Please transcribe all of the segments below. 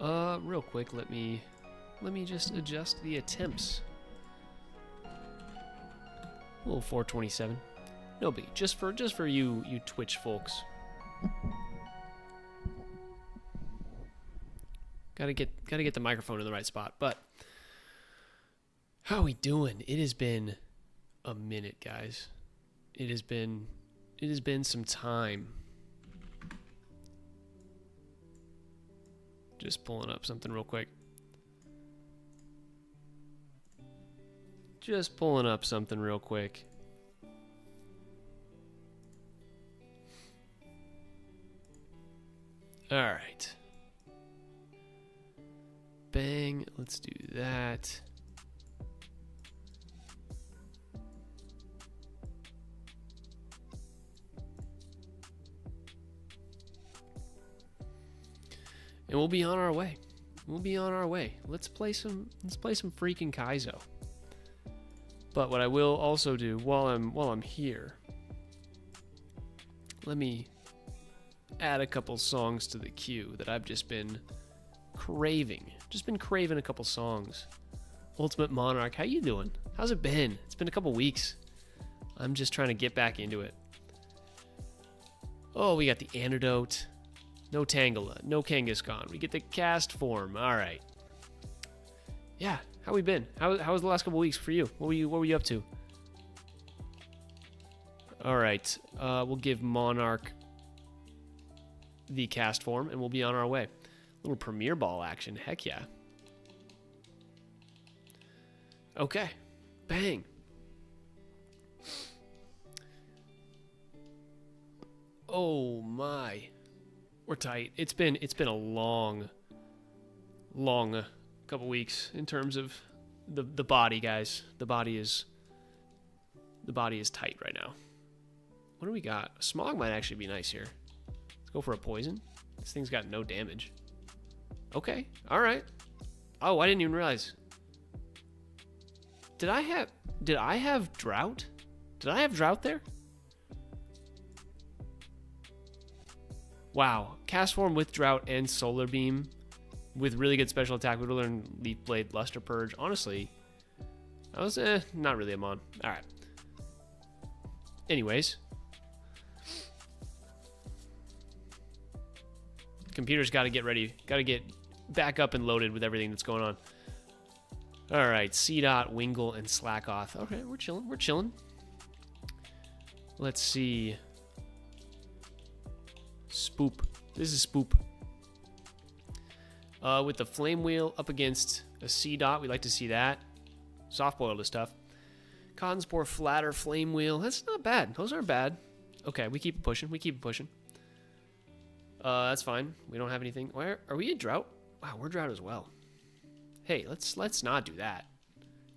right. Real quick, let me just adjust the attempts. A little 427. No big. Just for you Twitch folks. Gotta get the microphone in the right spot. But how are we doing? It has been a minute, guys. It has been some time. Just pulling up something real quick. Just pulling up something real quick. All right. Bang. Let's do that. And we'll be on our way. We'll be on our way. Let's play some freaking Kaizo. But what I will also do while I'm here, let me add a couple songs to the queue that I've just been craving. Just been craving a couple songs. Ultimate Monarch, how you doing? How's it been? It's been a couple weeks. I'm just trying to get back into it. Oh, we got the Antidote. No Tangela, no Kangaskhan. We get the cast form. All right. Yeah, how we been? How was the last couple weeks for you? What were you up to? All right. We'll give Monarch the cast form, and we'll be on our way. Little Premier Ball action. Heck yeah. Okay. Bang. Oh my. We're tight. It's been a long couple weeks in terms of the body, guys. The body is tight right now. What do we got? Smog might actually be nice here. Let's go for a poison. This thing's got no damage. Okay. All right. Oh, I didn't even realize. Did I have drought? Did I have drought there? Wow. Cast form with drought and solar beam with really good special attack. We would learn Leaf Blade, Luster Purge. Honestly, I was not really a mon. All right. Anyways, computer's got to get ready. Got to get back up and loaded with everything that's going on. All right, C-Dot, Wingle, and Slackoth. Okay, we're chilling. We're chilling. Let's see. Spoop. This is Spoop. With the Flame Wheel up against a C-Dot. We like to see that. Soft-boiled this stuff. Cotton Spore, Flatter, Flame Wheel. That's not bad. Those aren't bad. Okay, we keep pushing. We keep pushing. That's fine. We don't have anything. Where are we in drought? Wow, we're drought as well. Hey, let's not do that.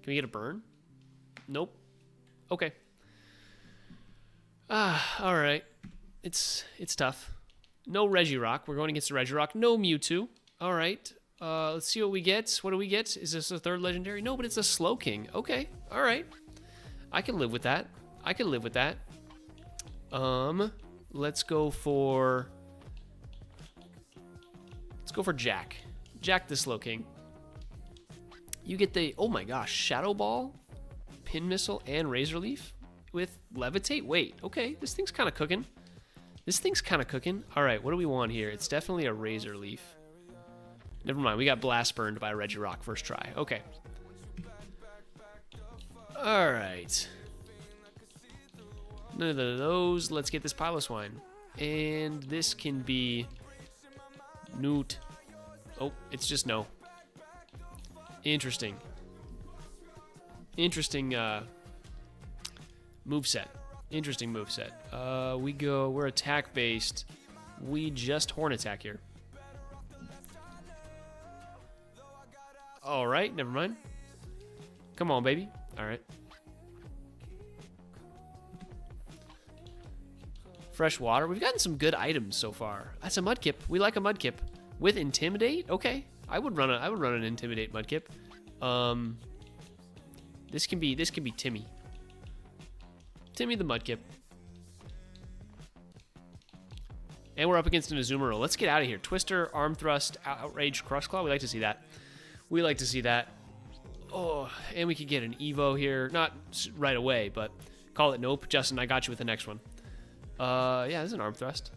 Can we get a burn? Nope. Okay. All right. It's tough. No Regirock. We're going against the Regirock. No Mewtwo. All right. Let's see what we get. What do we get? Is this a third legendary? No, but it's a Slowking. Okay. All right. I can live with that. I can live with that. Let's go for Jack. Jack the Slowking. You get the, oh my gosh, Shadow Ball, Pin Missile, and Razor Leaf with Levitate. Wait, okay, this thing's kind of cooking. This thing's kind of cooking. All right, what do we want here? It's definitely a Razor Leaf. Never mind, we got Blast Burned by Regirock first try. Okay. All right. None of those. Let's get this Piloswine. And this can be Newt. Oh, it's just no. Interesting. Interesting moveset. Interesting moveset. We're attack based. We just Horn Attack here. All right, never mind. Come on, baby. All right. Fresh water. We've gotten some good items so far. That's a Mudkip. We like a Mudkip with Intimidate. Okay, I would run an Intimidate Mudkip. This can be Timmy. Timmy the Mudkip. And we're up against an Azumarill. Let's get out of here. Twister, Arm Thrust, Outrage, Crush Claw. We like to see that. We like to see that. Oh, and we could get an Evo here. Not right away, but call it nope. Justin, I got you with the next one. Yeah, this is an Arm Thrust.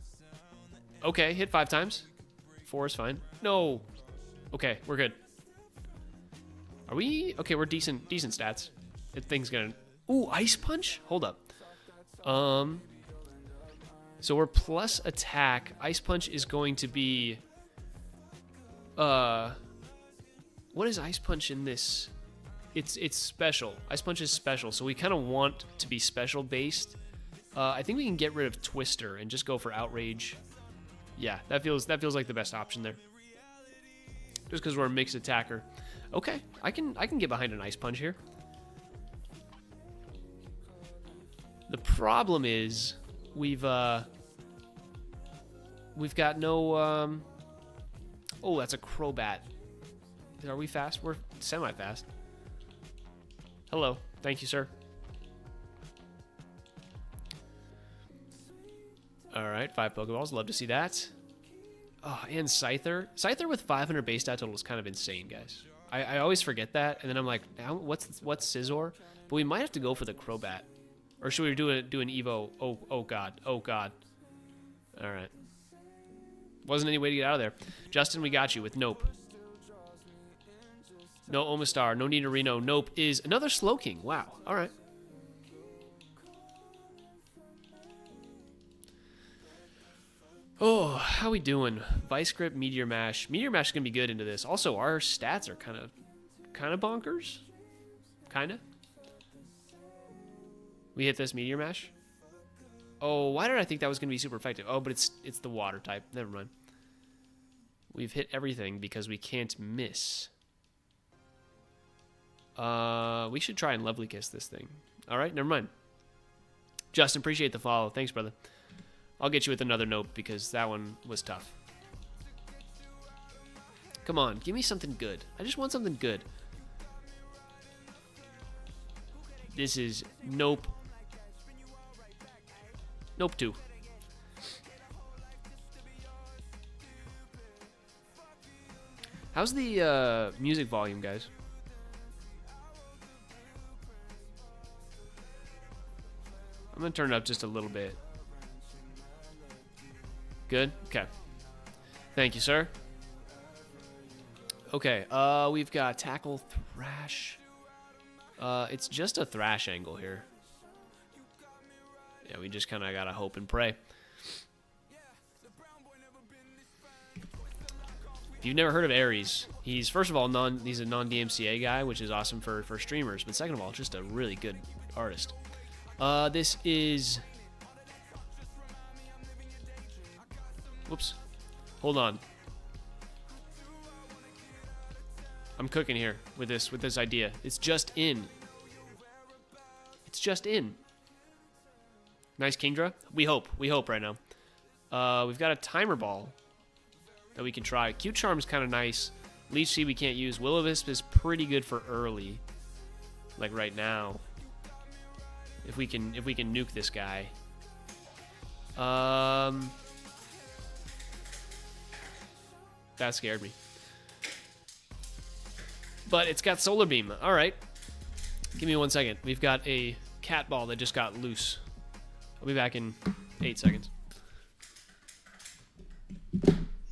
Okay, hit 5 times. 4 is fine. No. Okay, we're good. Are we? Okay, we're decent stats. That thing's gonna... Ooh, Ice Punch? Hold up. So we're plus attack. Ice Punch is going to be... What is Ice Punch in this? It's special. Ice Punch is special, so we kind of want to be special based. I think we can get rid of Twister and just go for Outrage. Yeah, that feels like the best option there. Just because we're a mixed attacker. Okay, I can get behind an Ice Punch here. The problem is we've got no oh, that's a Crobat. Are we fast? We're semi-fast. Hello. Thank you, sir. Alright, 5 Pokeballs. Love to see that. Oh, and Scyther. Scyther with 500 base stat total is kind of insane, guys. I always forget that, and then I'm like, what's Scizor? But we might have to go for the Crobat. Or should we do an Evo? Oh god. Oh god. Alright. Wasn't any way to get out of there. Justin, we got you with Nope. No Omastar, no Nidorino. Nope is another Slowking. Wow. All right. Oh, how we doing? Vice Grip, Meteor Mash. Meteor Mash is gonna be good into this. Also, our stats are kind of bonkers. Kinda. We hit this Meteor Mash. Oh, why did I think that was gonna be super effective? Oh, but it's the water type. Never mind. We've hit everything because we can't miss. We should try and Lovely Kiss this thing. All right, never mind. Justin, appreciate the follow. Thanks, brother. I'll get you with another note because that one was tough. Come on, give me something good. I just want something good. This is Nope. Nope 2. How's the music volume, guys? I'm going to turn it up just a little bit. Good? Okay. Thank you, sir. Okay, we've got Tackle, Thrash. It's just a Thrash angle here. Yeah, we just kind of got to hope and pray. If you've never heard of Ares, he's, first of all, he's a non-DMCA guy, which is awesome for streamers. But second of all, just a really good artist. This is... Whoops. Hold on. I'm cooking here with this idea. It's just in. It's just in. Nice Kingdra. We hope right now. We've got a Timer Ball that we can try. Cute Charm's kind of nice. Leech Seed we can't use. Will-O-Wisp is pretty good for early. Like right now. If we can nuke this guy. That scared me. But it's got Solar Beam. All right. Give me 1 second. We've got a cat ball that just got loose. I'll be back in 8 seconds.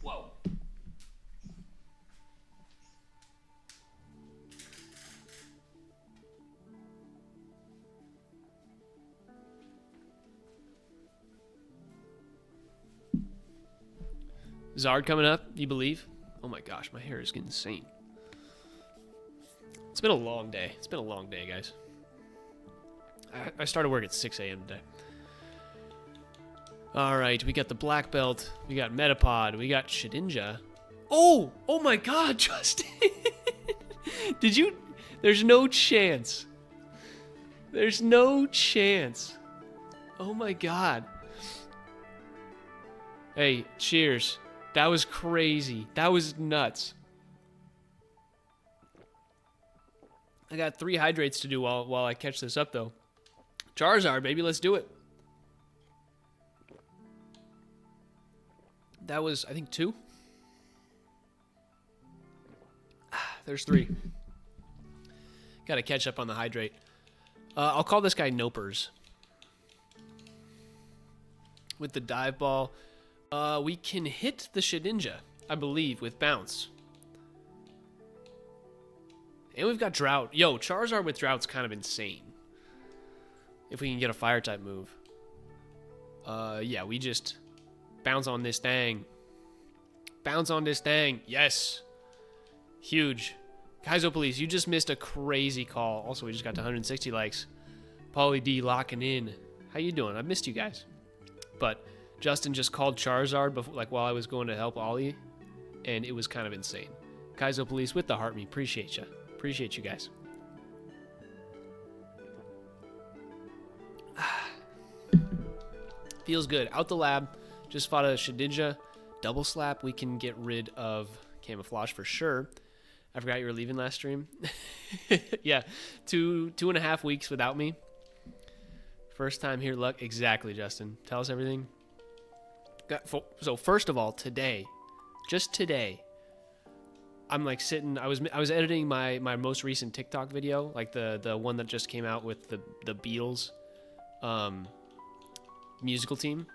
Whoa. Zard coming up, you believe? Oh my gosh, my hair is getting insane. It's been a long day. It's been a long day, guys. I started work at 6 a.m. today. All right, we got the Black Belt. We got Metapod. We got Shedinja. Oh! Oh my god, Justin! Did you... There's no chance. There's no chance. Oh my god. Hey, cheers. That was crazy. That was nuts. I got 3 hydrates to do while I catch this up, though. Charizard, baby, let's do it. That was, I think, 2. There's 3. Got to catch up on the hydrate. I'll call this guy Nopers. With the dive ball, we can hit the Shedinja, I believe, with bounce. And we've got Drought. Yo, Charizard with Drought's kind of insane. If we can get a fire type move. Yeah, we just bounce on this thing. Bounce on this thing. Yes. Huge. Kaizo Police, you just missed a crazy call. Also, we just got to 160 likes. Pauly D locking in. How you doing? I missed you guys. But Justin just called Charizard before, like while I was going to help Ollie, and it was kind of insane. Kaizo Police with the heart me. Appreciate you. Appreciate you guys. Feels good. Out the lab. Just fought a Shedinja. Double slap. We can get rid of camouflage for sure. I forgot you were leaving last stream. Yeah. 2.5 weeks without me. First time here, luck. Exactly, Justin. Tell us everything. So first of all, today, just today, I'm like sitting. I was editing my most recent TikTok video, like the one that just came out with the Beatles, musical team.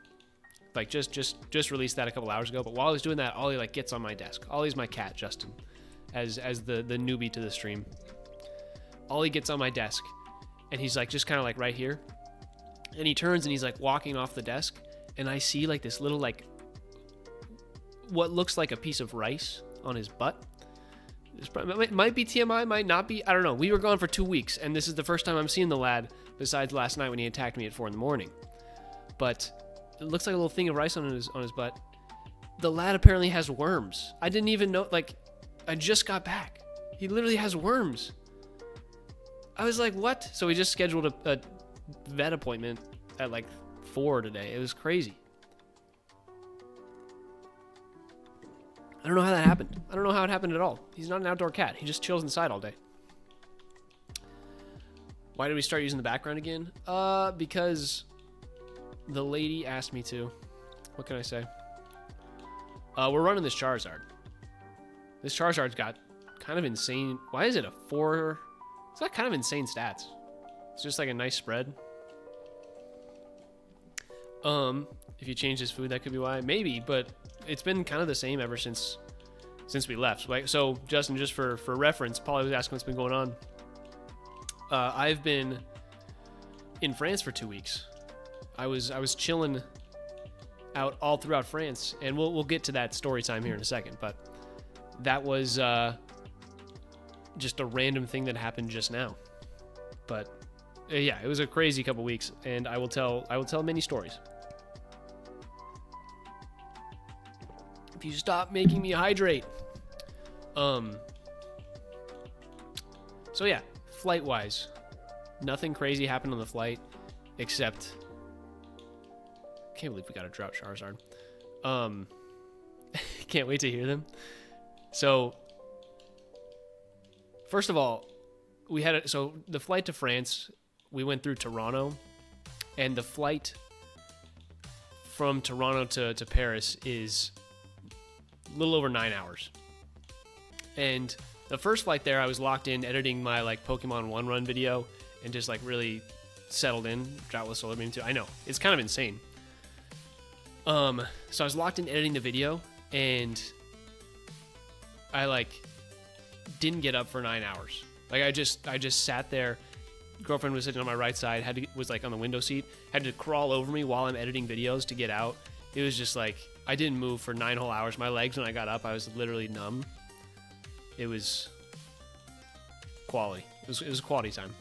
Like just released that a couple hours ago. But while I was doing that, Ollie like gets on my desk. Ollie's my cat, Justin, as the newbie to the stream. Ollie gets on my desk, and he's like just kind of like right here. And he turns and he's like walking off the desk, and I see like this little like what looks like a piece of rice on his butt. It might be TMI, might not be. I don't know. We were gone for 2 weeks, and this is the first time I'm seeing the lad besides last night when he attacked me at 4 a.m. But it looks like a little thing of rice on his butt. The lad apparently has worms. I didn't even know. Like, I just got back. He literally has worms. I was like, what? So we just scheduled a vet appointment at like 4 today. It was crazy. I don't know how that happened. I don't know how it happened at all. He's not an outdoor cat. He just chills inside all day. Why did we start using the background again? Because the lady asked me to. What can I say? We're running this Charizard. This Charizard's got kind of insane. Why is it a 4? It's got kind of insane stats. It's just like a nice spread. If you change his food, that could be why. Maybe, but it's been kind of the same ever since we left. So Justin, just for reference, Paulie was asking what's been going on. I've been in France for 2 weeks. I was chilling out all throughout France, and we'll get to that story time here in a second. But that was just a random thing that happened just now. But yeah, it was a crazy couple weeks, and I will tell many stories. If you stop making me hydrate. So yeah, flight wise, nothing crazy happened on the flight, except can't believe we got a drought Charizard. Can't wait to hear them. So first of all, we had so the flight to France, we went through Toronto, and the flight from Toronto to Paris is a little over 9 hours. And the first flight there, I was locked in editing my like Pokemon 1 run video and just like really settled in. Droughtless Solar Beam too. I know, it's kind of insane. So I was locked in editing the video, and I like didn't get up for 9 hours. Like I just sat there. Girlfriend was sitting on my right side, was like on the window seat, had to crawl over me while I'm editing videos to get out. It was just like I didn't move for 9 whole hours. My legs, when I got up, I was literally numb. It was quality. It was quality time.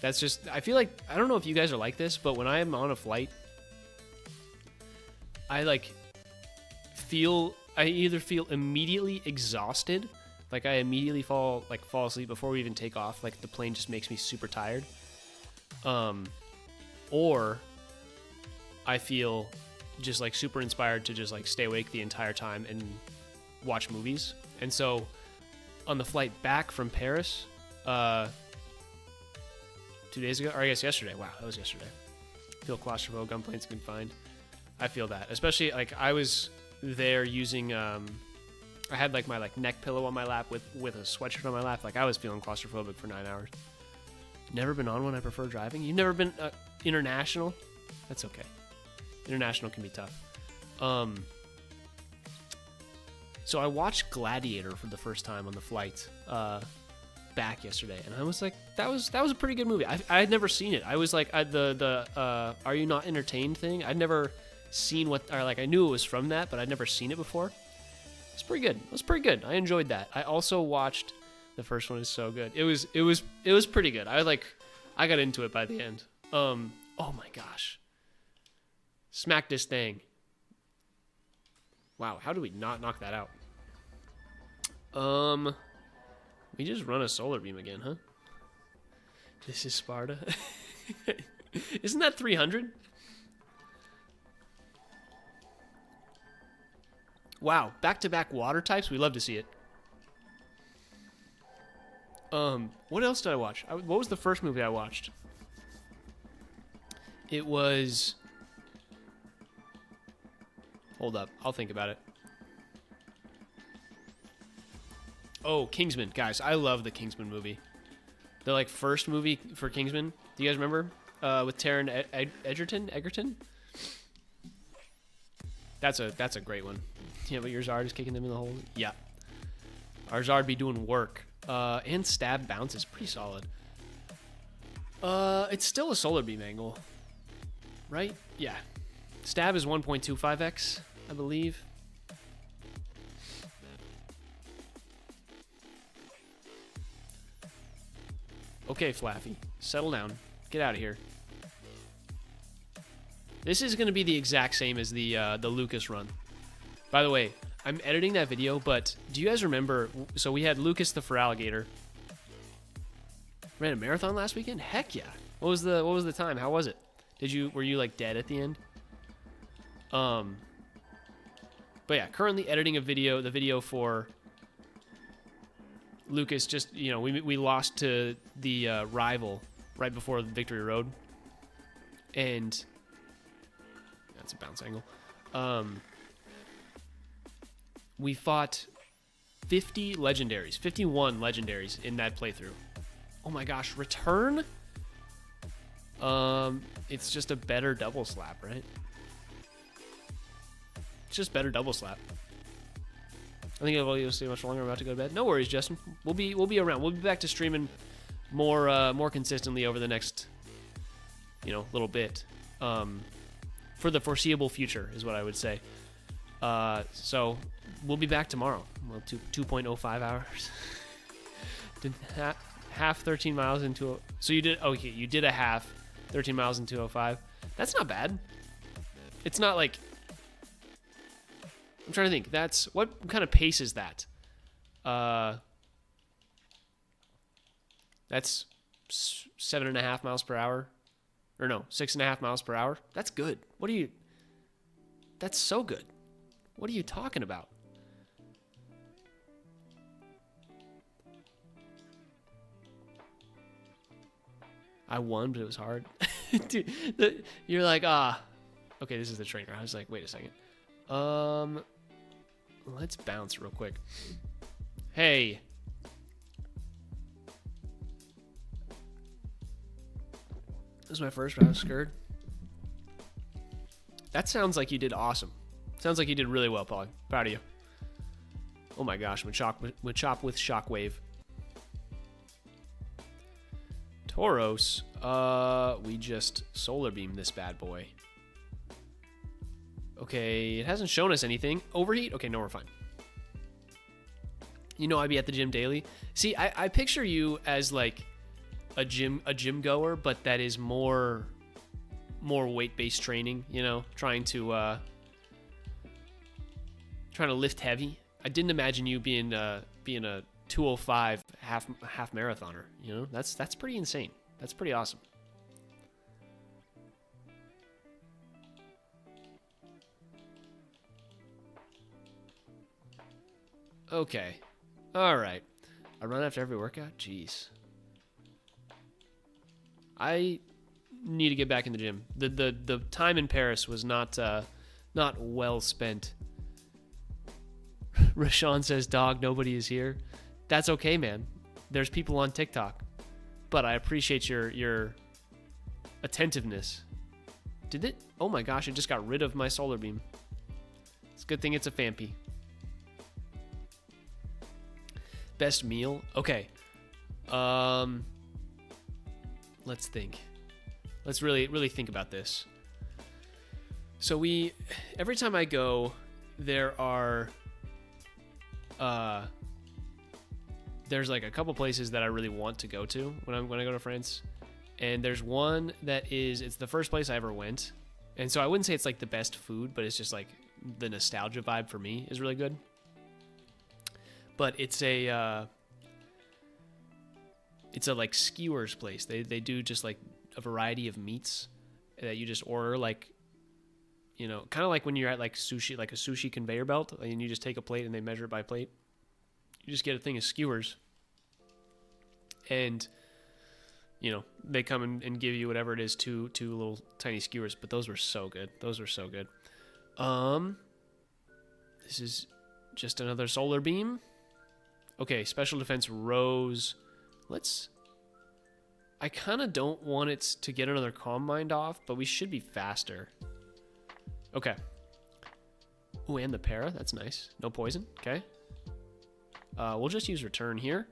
That's just, I feel like, I don't know if you guys are like this, but when I am on a flight, I either feel immediately exhausted, like I immediately fall asleep before we even take off, like the plane just makes me super tired, or I feel just like super inspired to just like stay awake the entire time and watch movies. And so on the flight back from Paris 2 days ago, or I guess yesterday, wow, that was yesterday. Feel claustrophobic, gunplane's been fine. I feel that, especially like I was there using. I had like my neck pillow on my lap with a sweatshirt on my lap. Like I was feeling claustrophobic for 9 hours. Never been on one. I prefer driving. You've never been international? That's okay. International can be tough. So I watched Gladiator for the first time on the flight back yesterday, and I was like, that was a pretty good movie. I had never seen it. I was like, the Are You Not Entertained thing. I'd never seen I knew it was from that, but I'd never seen it before. It's pretty good. It was pretty good. I enjoyed that. I also watched the first one. Is so good. It was pretty good. I got into it by the end. Oh my gosh. Smack this thing. Wow, how do we not knock that out? We just run a solar beam again, huh? This is Sparta. Isn't that 300? Wow, back-to-back water types. We love to see it. What else did I watch? What was the first movie I watched? It was... Hold up, I'll think about it. Oh, Kingsman. Guys, I love the Kingsman movie. The first movie for Kingsman. Do you guys remember? With Taron Egerton? That's a great one. Yeah, but your Zard is kicking them in the hole. Yeah. Our Zard be doing work. And stab bounce is pretty solid. It's still a solar beam angle. Right? Yeah. Stab is 1.25x, I believe. Okay, Flaffy. Settle down. Get out of here. This is going to be the exact same as the Lucas run. By the way, I'm editing that video, but do you guys remember? So we had Lucas the Feraligatr. Ran a marathon last weekend? Heck yeah. What was the time? How was it? Were you dead at the end? But yeah, currently editing the video for Lucas. Just, we lost to the rival right before the Victory Road. And that's a bounce angle. We fought 51 legendaries in that playthrough. Oh my gosh, return? It's just a better double slap, right? It's just better double slap. I think I'll stay much longer. I'm about to go to bed. No worries, Justin. We'll be around. We'll be back to streaming more consistently over the next little bit. For the foreseeable future is what I would say. So we'll be back tomorrow. Well, 2.05 hours. Did half 13 miles into. So you did a half 13 miles in 2:05. That's not bad. It's not like. I'm trying to think. That's what kind of pace is that? That's 7.5 miles per hour, or no, 6.5 miles per hour. That's good. That's so good. What are you talking about? I won, but it was hard. Dude, you're like, okay, this is the trainer. I was like, wait a second. Let's bounce real quick. Hey. This is my first round scared. That sounds like you did awesome. Sounds like you did really well, Pog. Proud of you. Oh my gosh, Machop with Shockwave. Tauros, we just solar beam this bad boy. Okay, it hasn't shown us anything. Overheat? Okay, no, we're fine. I'd be at the gym daily. See, I picture you as like a gym goer, but that is more weight-based training, trying to lift heavy. I didn't imagine you being a 2:05 half marathoner, That's pretty insane. That's pretty awesome. Okay. All right. I run after every workout? Jeez. I need to get back in the gym. The time in Paris was not Not well spent. Rashawn says, dog, nobody is here. That's okay, man. There's people on TikTok. But I appreciate your attentiveness. Did it? Oh my gosh, it just got rid of my solar beam. It's a good thing it's a Fampy. Best meal? Okay. Let's think. Let's really think about this. So every time I go, there's like a couple places that I really want to go to when I go to France. And there's one that it's the first place I ever went. And so I wouldn't say it's like the best food, but it's just like the nostalgia vibe for me is really good. But it's a like skewers place. They do just like a variety of meats that you just order, like, you know, kind of like when you're at like sushi, like a sushi conveyor belt, and you just take a plate and they measure it by plate. You just get a thing of skewers, and you know they come and give you whatever it is, two little tiny skewers. But those were so good. Those were so good. This is just another solar beam. Okay, special defense rose. I kind of don't want it to get another calm mind off, but we should be faster. Okay. Ooh, and the para. That's nice. No poison. Okay. We'll just use return here.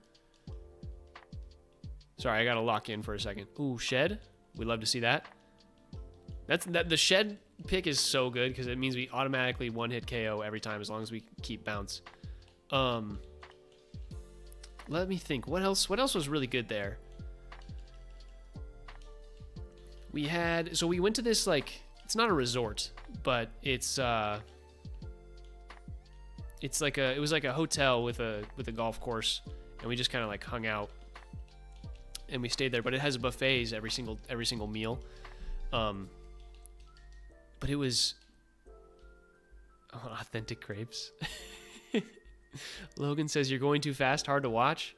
Sorry, I gotta lock in for a second. Ooh, shed. We'd love to see that. The shed pick is so good because it means we automatically one-hit KO every time as long as we keep bounce. Let me think. What else was really good there? We went to this, like, it's not a resort, but it was like a hotel with a golf course, and we just kind of like hung out and we stayed there, but it has buffets every single meal. But it was authentic crepes. Logan says you're going too fast, hard to watch.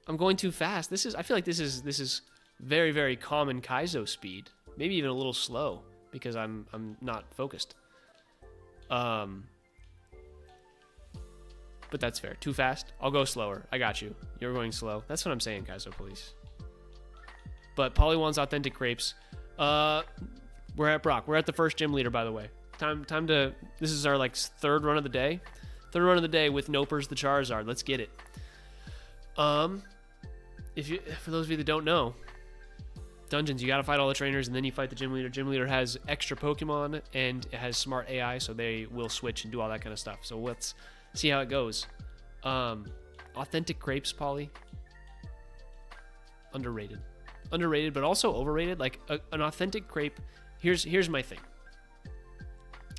I'm going too fast. I feel like this is very, very common Kaizo speed. Maybe even a little slow because I'm not focused. But that's fair. Too fast? I'll go slower. I got you. You're going slow. That's what I'm saying, Kaizo Police. But Polywan's authentic crepes. We're at Brock. We're at the first gym leader, by the way. Time to. This is our like third run of the day. Third run of the day with Nopers the Charizard. Let's get it. For those of you that don't know, dungeons, you gotta fight all the trainers and then you fight the gym leader. Gym leader has extra Pokemon and it has smart AI, so they will switch and do all that kind of stuff. So let's see how it goes. Authentic crepes, Polly. Underrated, but also overrated. Like an authentic crepe. Here's my thing.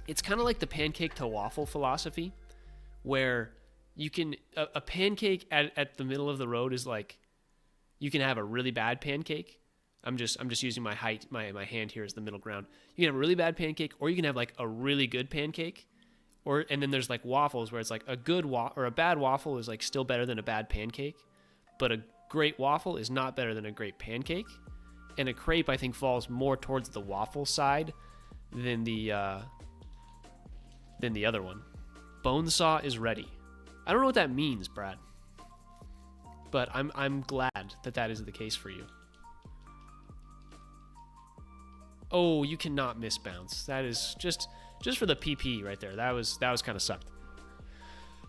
It's kind of like the pancake to waffle philosophy, where you can a pancake at the middle of the road is like, you can have a really bad pancake. I'm just using my height, my hand here as the middle ground. You can have a really bad pancake, or you can have like a really good pancake, and then there's like waffles where it's like a bad waffle is like still better than a bad pancake, but a great waffle is not better than a great pancake. And a crepe, I think, falls more towards the waffle side than the other one. Bonesaw is ready. I don't know what that means, Brad, but I'm glad that is the case for you. Oh, you cannot miss bounce. That is just for the PP right there. That was kind of sucked.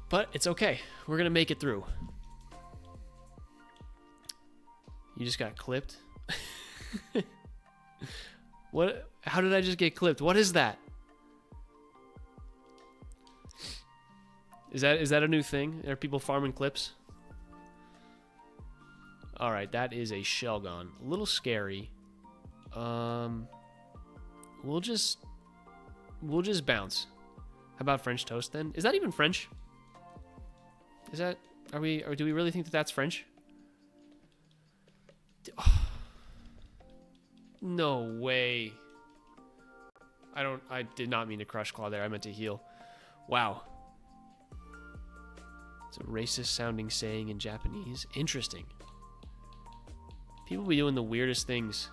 But it's okay. We're gonna make it through. You just got clipped. What? How did I just get clipped? What is that? Is that a new thing? Are people farming clips? All right, that is a Shelgon. A little scary. We'll just bounce. How about French toast then? Is that even French? Is that? Or do we really think that that's French? Oh, no way. I did not mean to crush claw there. I meant to heal. Wow. It's a racist sounding saying in Japanese. Interesting. People be doing the weirdest things.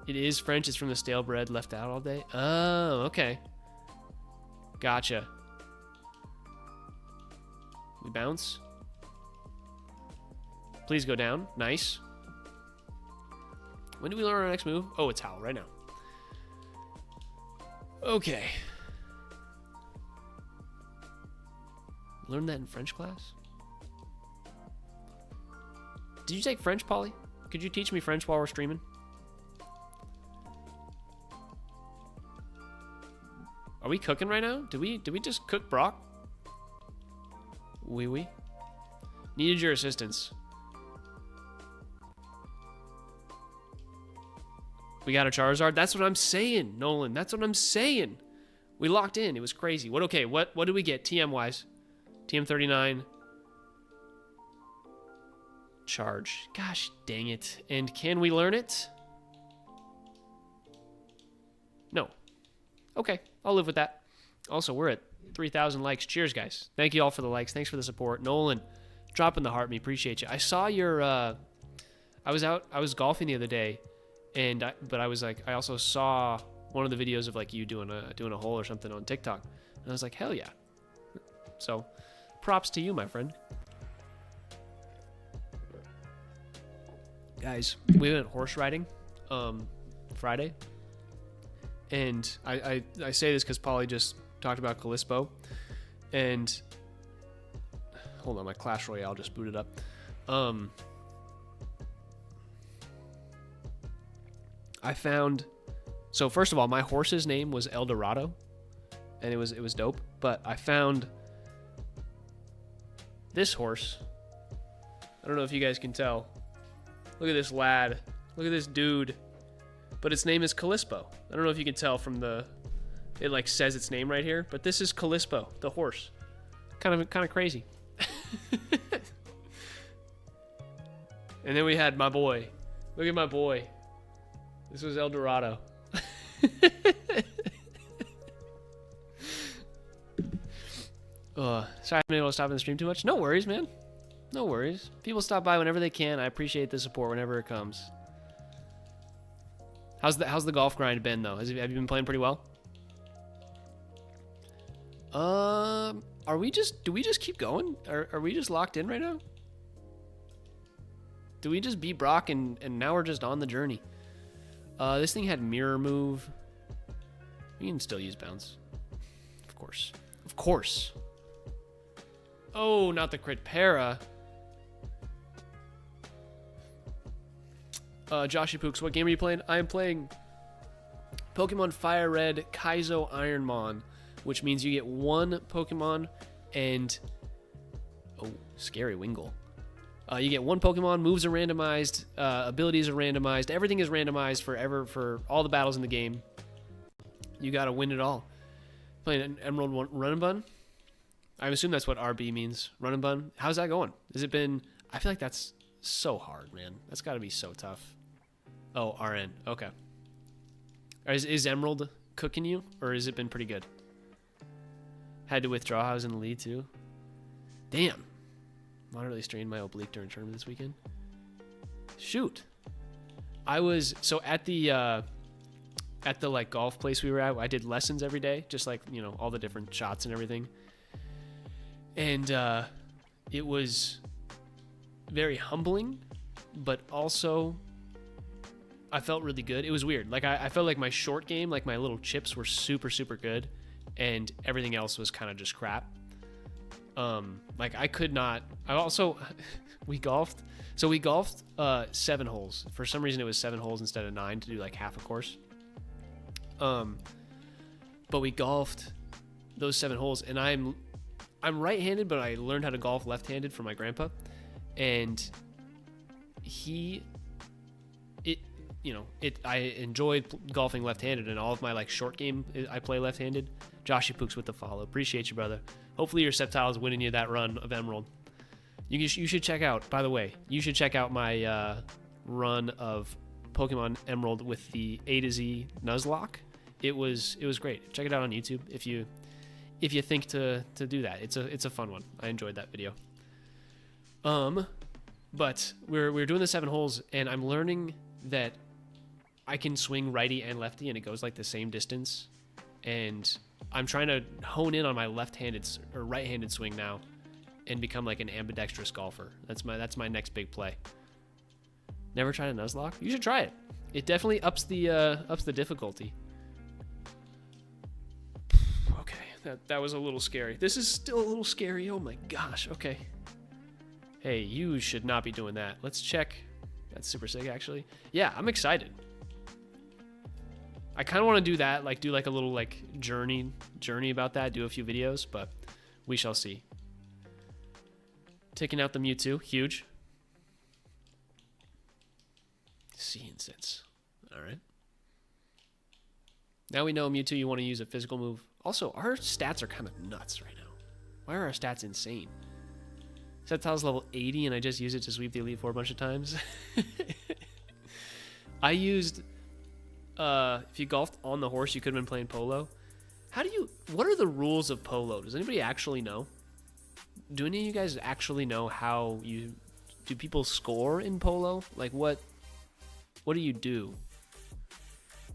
It is French. It's from the stale bread left out all day. Oh, okay. Gotcha. We bounce. Please go down. Nice. When do we learn our next move? Oh, it's howl right now. Okay. Learned that in French class? Did you take French, Polly? Could you teach me French while we're streaming? Are we cooking right now? Did we just cook Brock? Oui. Needed your assistance. We got a Charizard. That's what I'm saying, Nolan. That's what I'm saying. We locked in. It was crazy. What did we get TM wise? TM 39. Charge. Gosh dang it. And can we learn it? No. Okay, I'll live with that. Also, we're at 3,000 likes. Cheers, guys. Thank you all for the likes. Thanks for the support. Nolan, dropping the heart me. Appreciate you. I saw your I was golfing the other day, but I was like, I also saw one of the videos of like you doing a hole or something on TikTok. And I was like, hell yeah. So, props to you, my friend. Guys, we went horse riding Friday. And I say this because Polly just talked about Callisto. And hold on, my Clash Royale just booted up. I found, so first of all, my horse's name was El Dorado, and it was dope. But I found this horse. I don't know if you guys can tell. Look at this lad. Look at this dude. But its name is Callisto. I don't know if you can tell from it like says its name right here, but this is Callisto, the horse. Kind of crazy. And then we had my boy. Look at my boy. This was El Dorado. Sorry I haven't been able to stop in the stream too much. No worries, man. No worries. People stop by whenever they can. I appreciate the support whenever it comes. How's the golf grind been though? Have you been playing pretty well? Do we just keep going? Are we just locked in right now? Do we just beat Brock and now we're just on the journey? This thing had mirror move. We can still use bounce. Of course. Of course. Oh, not the crit para. Joshy Pooks, what game are you playing? I am playing Pokemon Fire Red Kaizo Ironmon, which means you get one Pokemon and... Oh, scary Wingull. You get one Pokemon, moves are randomized, abilities are randomized, everything is randomized for all the battles in the game. You gotta win it all. Playing an Emerald Run and Bun? I assume that's what RB means. Run and Bun? How's that going? Has it been... I feel like that's so hard, man. That's gotta be so tough. Oh, RN. Okay. Is Emerald cooking you, or has it been pretty good? Had to withdraw. I was in the lead too. Damn. Moderately strained my oblique during tournament this weekend. Shoot. I was so at the like golf place we were at. I did lessons every day, just like all the different shots and everything. And it was very humbling, but also I felt really good. It was weird. Like I felt like my short game, like my little chips were super, super good, and everything else was kind of just crap. Like I could not. I also we golfed. So we golfed 7 holes. For some reason, it was 7 holes instead of 9 to do like half a course. But we golfed those 7 holes, and I'm right-handed, but I learned how to golf left-handed from my grandpa, and I enjoyed golfing left-handed, and all of my like short game I play left-handed. Joshy Pooks with the follow. Appreciate you, brother. Hopefully your Sceptile is winning you that run of Emerald. You should check out, by the way, you should check out my run of Pokemon Emerald with the A to Z Nuzlocke. It was great. Check it out on YouTube if you think to do that. It's a fun one. I enjoyed that video. But we're doing the 7 holes, and I'm learning that I can swing righty and lefty, and it goes like the same distance. And I'm trying to hone in on my left-handed or right-handed swing now, and become like an ambidextrous golfer. That's my next big play. Never tried a Nuzlocke? You should try it. It definitely ups the difficulty. Okay, that was a little scary. This is still a little scary. Oh my gosh. Okay. Hey, you should not be doing that. Let's check. That's super sick, actually. Yeah, I'm excited. I kind of want to do that, like do like a little like journey about that, do a few videos, but we shall see. Taking out the Mewtwo, huge. Sea Incense. All right. Now we know Mewtwo, you want to use a physical move. Also, our stats are kind of nuts right now. Why are our stats insane? Sceptile's level 80 and I just used it to sweep the Elite Four a bunch of times. I used, if you golfed on the horse, you could have been playing polo. What are the rules of polo? Does anybody actually know? Do any of you guys actually know do people score in polo? Like what do you do?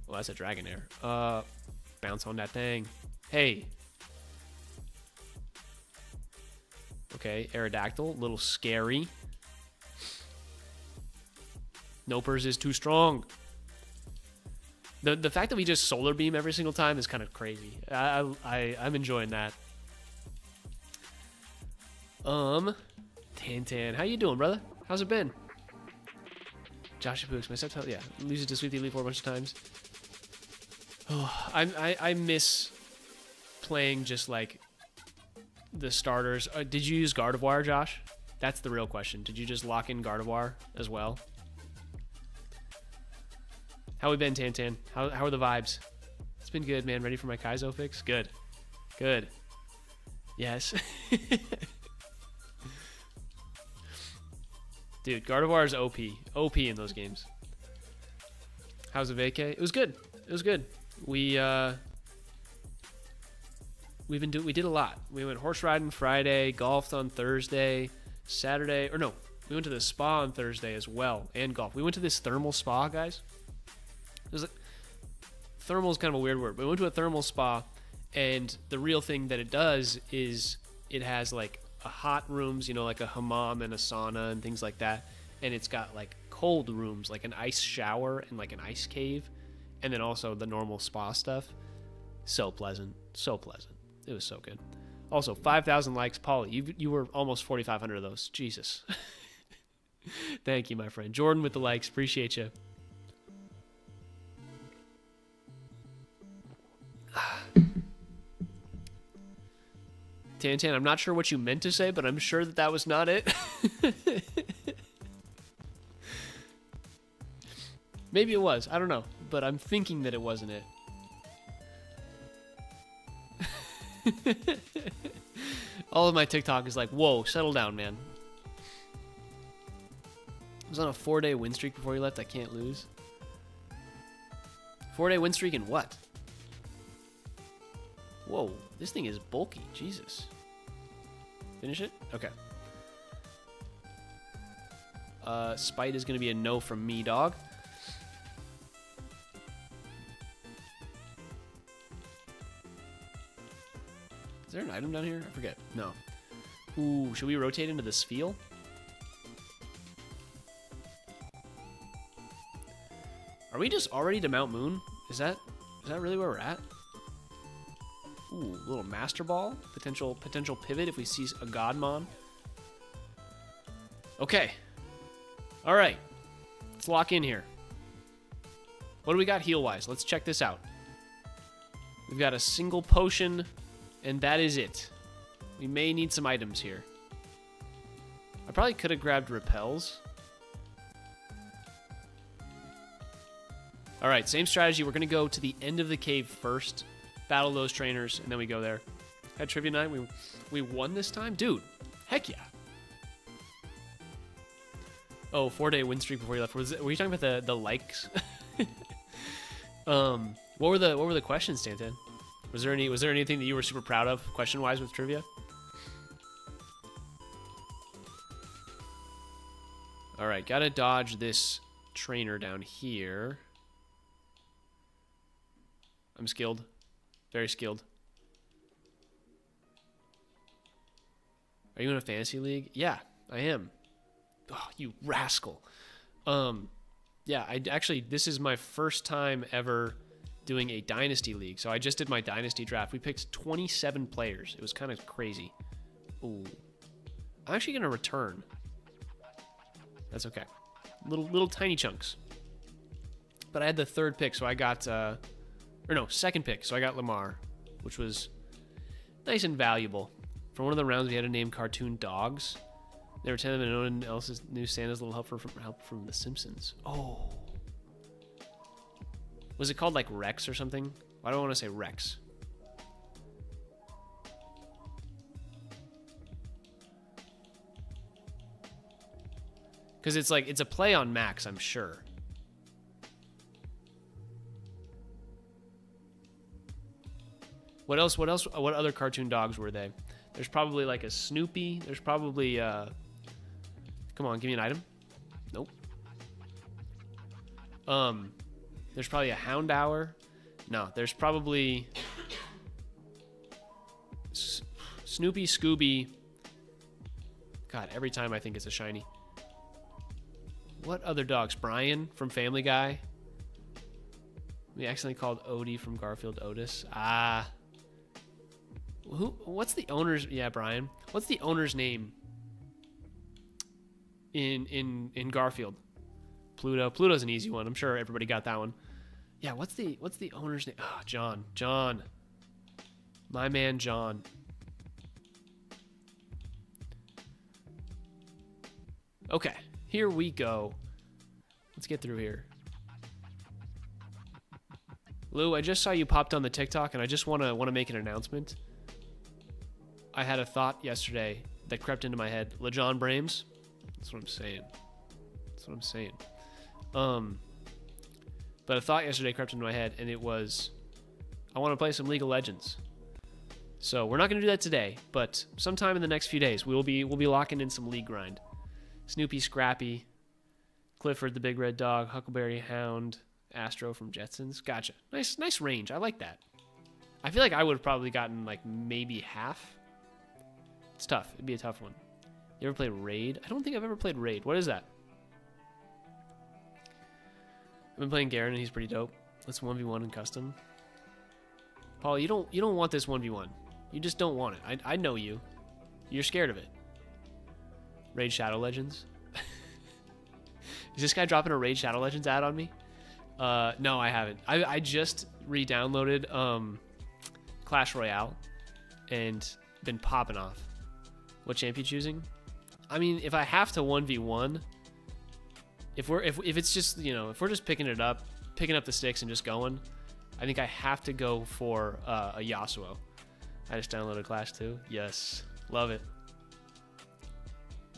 Well, that's a Dragonair. Bounce on that thing. Hey. Okay, Aerodactyl, a little scary. Nopers is too strong. The fact that we just solar beam every single time is kind of crazy. I'm enjoying that. Tantan, how you doing, brother? How's it been? Joshua Pooks, my stepchild, yeah, lose it to sweep the Elite Four a bunch of times. Oh, I miss playing just like the starters. Did you use Gardevoir, Josh? That's the real question. Did you just lock in Gardevoir as well? How we been, Tantan? How are the vibes? It's been good, man. Ready for my Kaizo fix? Good. Good. Yes. Dude, Gardevoir is OP. OP in those games. How's the vacay? It was good. It was good. We did a lot. We went horse riding Friday, golfed on Thursday, Saturday, or no, we went to the spa on Thursday as well, and golf. We went to this thermal spa, guys. It was like, thermal is kind of a weird word, but we went to a thermal spa, and the real thing that it does is it has like a hot rooms, you know, like a hammam and a sauna and things like that, and it's got like cold rooms, like an ice shower and like an ice cave, and then also the normal spa stuff. So pleasant, so pleasant. It was so good. Also, 5,000 likes. Paulie, you were almost 4,500 of those. Jesus. Thank you, my friend. Jordan with the likes. Appreciate you. Tantan, I'm not sure what you meant to say, but I'm sure that was not it. Maybe it was. I don't know. But I'm thinking that it wasn't it. All of my TikTok is like, whoa, settle down, man. I was on a 4-day win streak before you left. I can't lose. 4-day win streak in what? Whoa, this thing is bulky. Jesus. Finish it? Okay. Spite is going to be a no from me, dog. Is there an item down here? I forget. No. Ooh, should we rotate into this field? Are we just already to Mount Moon? Is that really where we're at? Ooh, little Master Ball. Potential pivot if we see a Godmon. Okay. All right. Let's lock in here. What do we got heal-wise? Let's check this out. We've got a single potion, and that is it. We may need some items here. I probably could have grabbed repels. All right, same strategy. We're going to go to the end of the cave first, battle those trainers, and then we go there. Had trivia night. We won this time? Dude, heck yeah. Oh, 4-day win streak before you left. Were you talking about the likes? What were the questions, Stanton? Was there anything that you were super proud of question-wise with trivia? All right, gotta dodge this trainer down here. I'm skilled. Very skilled. Are you in a fantasy league? Yeah, I am. Oh, you rascal. Yeah, this is my first time ever doing a dynasty league. So I just did my dynasty draft. We picked 27 players. It was kind of crazy. Ooh. I'm actually going to return. That's okay. Little tiny chunks. But I had the third pick, so I got second pick, so I got Lamar, which was nice and valuable. For one of the rounds, we had to name cartoon dogs. They were 10 of them, and no one else knew Santa's little help from The Simpsons. Oh. Was it called like Rex or something? Why do I want to say Rex? Because it's a play on Max, I'm sure. What else? What other cartoon dogs were they? There's probably like a Snoopy. There's probably come on, give me an item. Nope. There's probably a Houndour. No, there's probably Snoopy, Scooby. God, every time I think it's a shiny. What other dogs? Brian from Family Guy. We accidentally called Odie from Garfield Otis. Ah. What's the owner's? Yeah, Brian. What's the owner's name in Garfield? Pluto. Pluto's an easy one. I'm sure everybody got that one. Yeah. What's the owner's name? Ah, John. John. My man, John. Okay. Here we go. Let's get through here. Lou, I just saw you popped on the TikTok, and I just want to make an announcement. I had a thought yesterday that crept into my head. LeJon Brames. That's what I'm saying. That's what I'm saying. But a thought yesterday crept into my head, and it was, I want to play some League of Legends. So we're not going to do that today, but sometime in the next few days, we'll be locking in some League grind. Snoopy, Scrappy, Clifford the Big Red Dog, Huckleberry Hound, Astro from Jetsons. Gotcha. Nice range. I like that. I feel like I would have probably gotten like maybe half. It's tough. It'd be a tough one. You ever played Raid? I don't think I've ever played Raid. What is that? I've been playing Garen and he's pretty dope. Let's 1v1 in custom. Paul, you don't want this 1v1. You just don't want it. I know you. You're scared of it. Raid Shadow Legends. Is this guy dropping a Raid Shadow Legends ad on me? No, I haven't. I just re-downloaded Clash Royale and been popping off. What champ you choosing? I mean, if I have to 1v1, if it's just, if we're just picking up the sticks and just going, I think I have to go for a Yasuo. I just downloaded Clash 2. Yes, love it.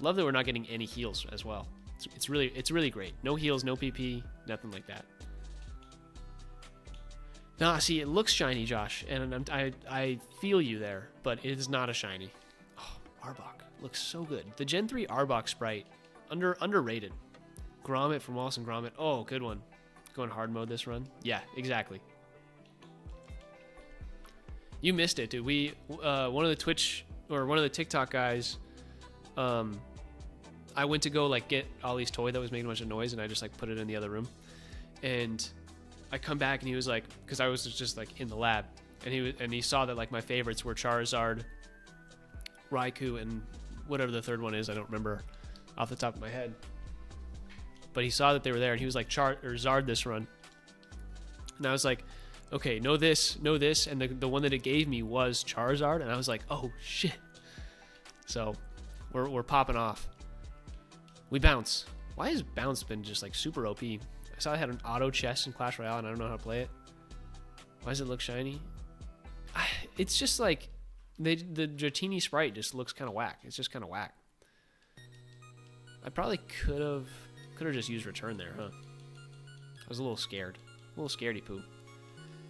Love that we're not getting any heals as well. It's really great. No heals, no PP, nothing like that. Nah, see, it looks shiny, Josh, and I feel you there, but it is not a shiny. Oh, Arbok looks so good. The Gen 3 Arbok sprite, underrated. Grommet from Wallace and Grommet. Oh, good one. Going hard mode this run. Yeah, exactly. You missed it, dude. We one of the Twitch or one of the TikTok guys. I went to go like get Ollie's toy that was making a bunch of noise, and I just like put it in the other room, and I come back and he was like, because I was just like in the lab, and he saw that like my favorites were Charizard, Raikou, and whatever the third one is, I don't remember off the top of my head. But he saw that they were there, and he was like Zard this run, and I was like, okay, know this, and the one that it gave me was Charizard, and I was like, oh shit. So we're popping off. We bounce. Why has bounce been just like super OP? I saw I had an auto chest in Clash Royale, and I don't know how to play it. Why does it look shiny? It's just like the Dratini sprite just looks kind of whack. It's just kind of whack. I probably could have just used return there, huh? I was a little scared. A little scaredy poo.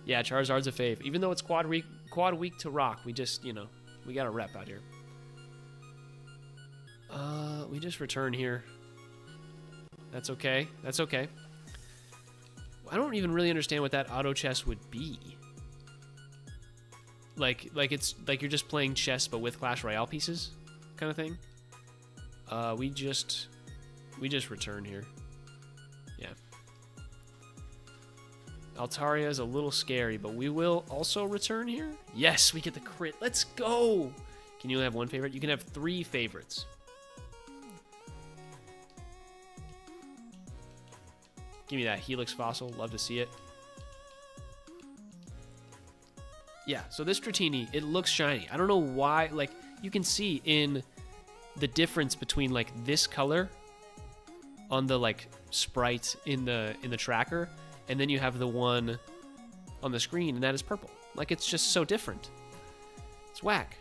Yeah, Charizard's a fave. Even though it's quad weak to rock, we just, we got a rep out here. We just return here. That's okay. That's okay. I don't even really understand what that auto chest would be. like it's like you're just playing chess but with Clash Royale pieces, kind of thing. We just return here. Yeah. Altaria is a little scary, but we will also return here. Yes, we get the crit. Let's go. Can you only have one favorite? You can have 3 favorites. Give me that Helix Fossil. Love to see it. Yeah, so this Dratini, it looks shiny. I don't know why. Like, you can see in the difference between, like, this color on the, like, sprite in the tracker, and then you have the one on the screen, and that is purple. Like, it's just so different. It's whack.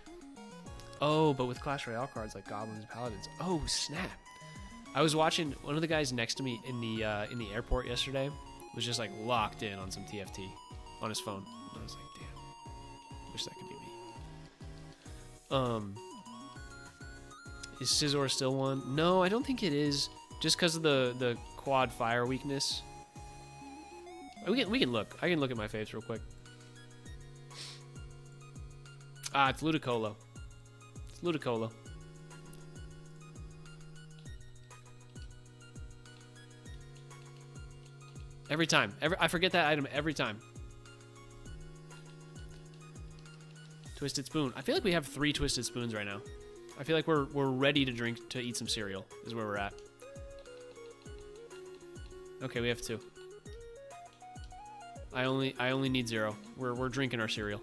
Oh, but with Clash Royale cards like Goblins and Paladins. Oh, snap. I was watching one of the guys next to me in the airport yesterday was just, like, locked in on some TFT on his phone. And I was like, damn. Wish that could be me. Is Scizor still one? No, I don't think it is. Just because of the quad fire weakness. We can look. I can look at my faves real quick. Ah, it's Ludicolo. It's Ludicolo. Every time. I forget that item every time. Twisted Spoon. I feel like we have 3 Twisted Spoons right now. I feel like we're ready to eat some cereal is where we're at. Okay, we have 2. I only need 0. We're drinking our cereal.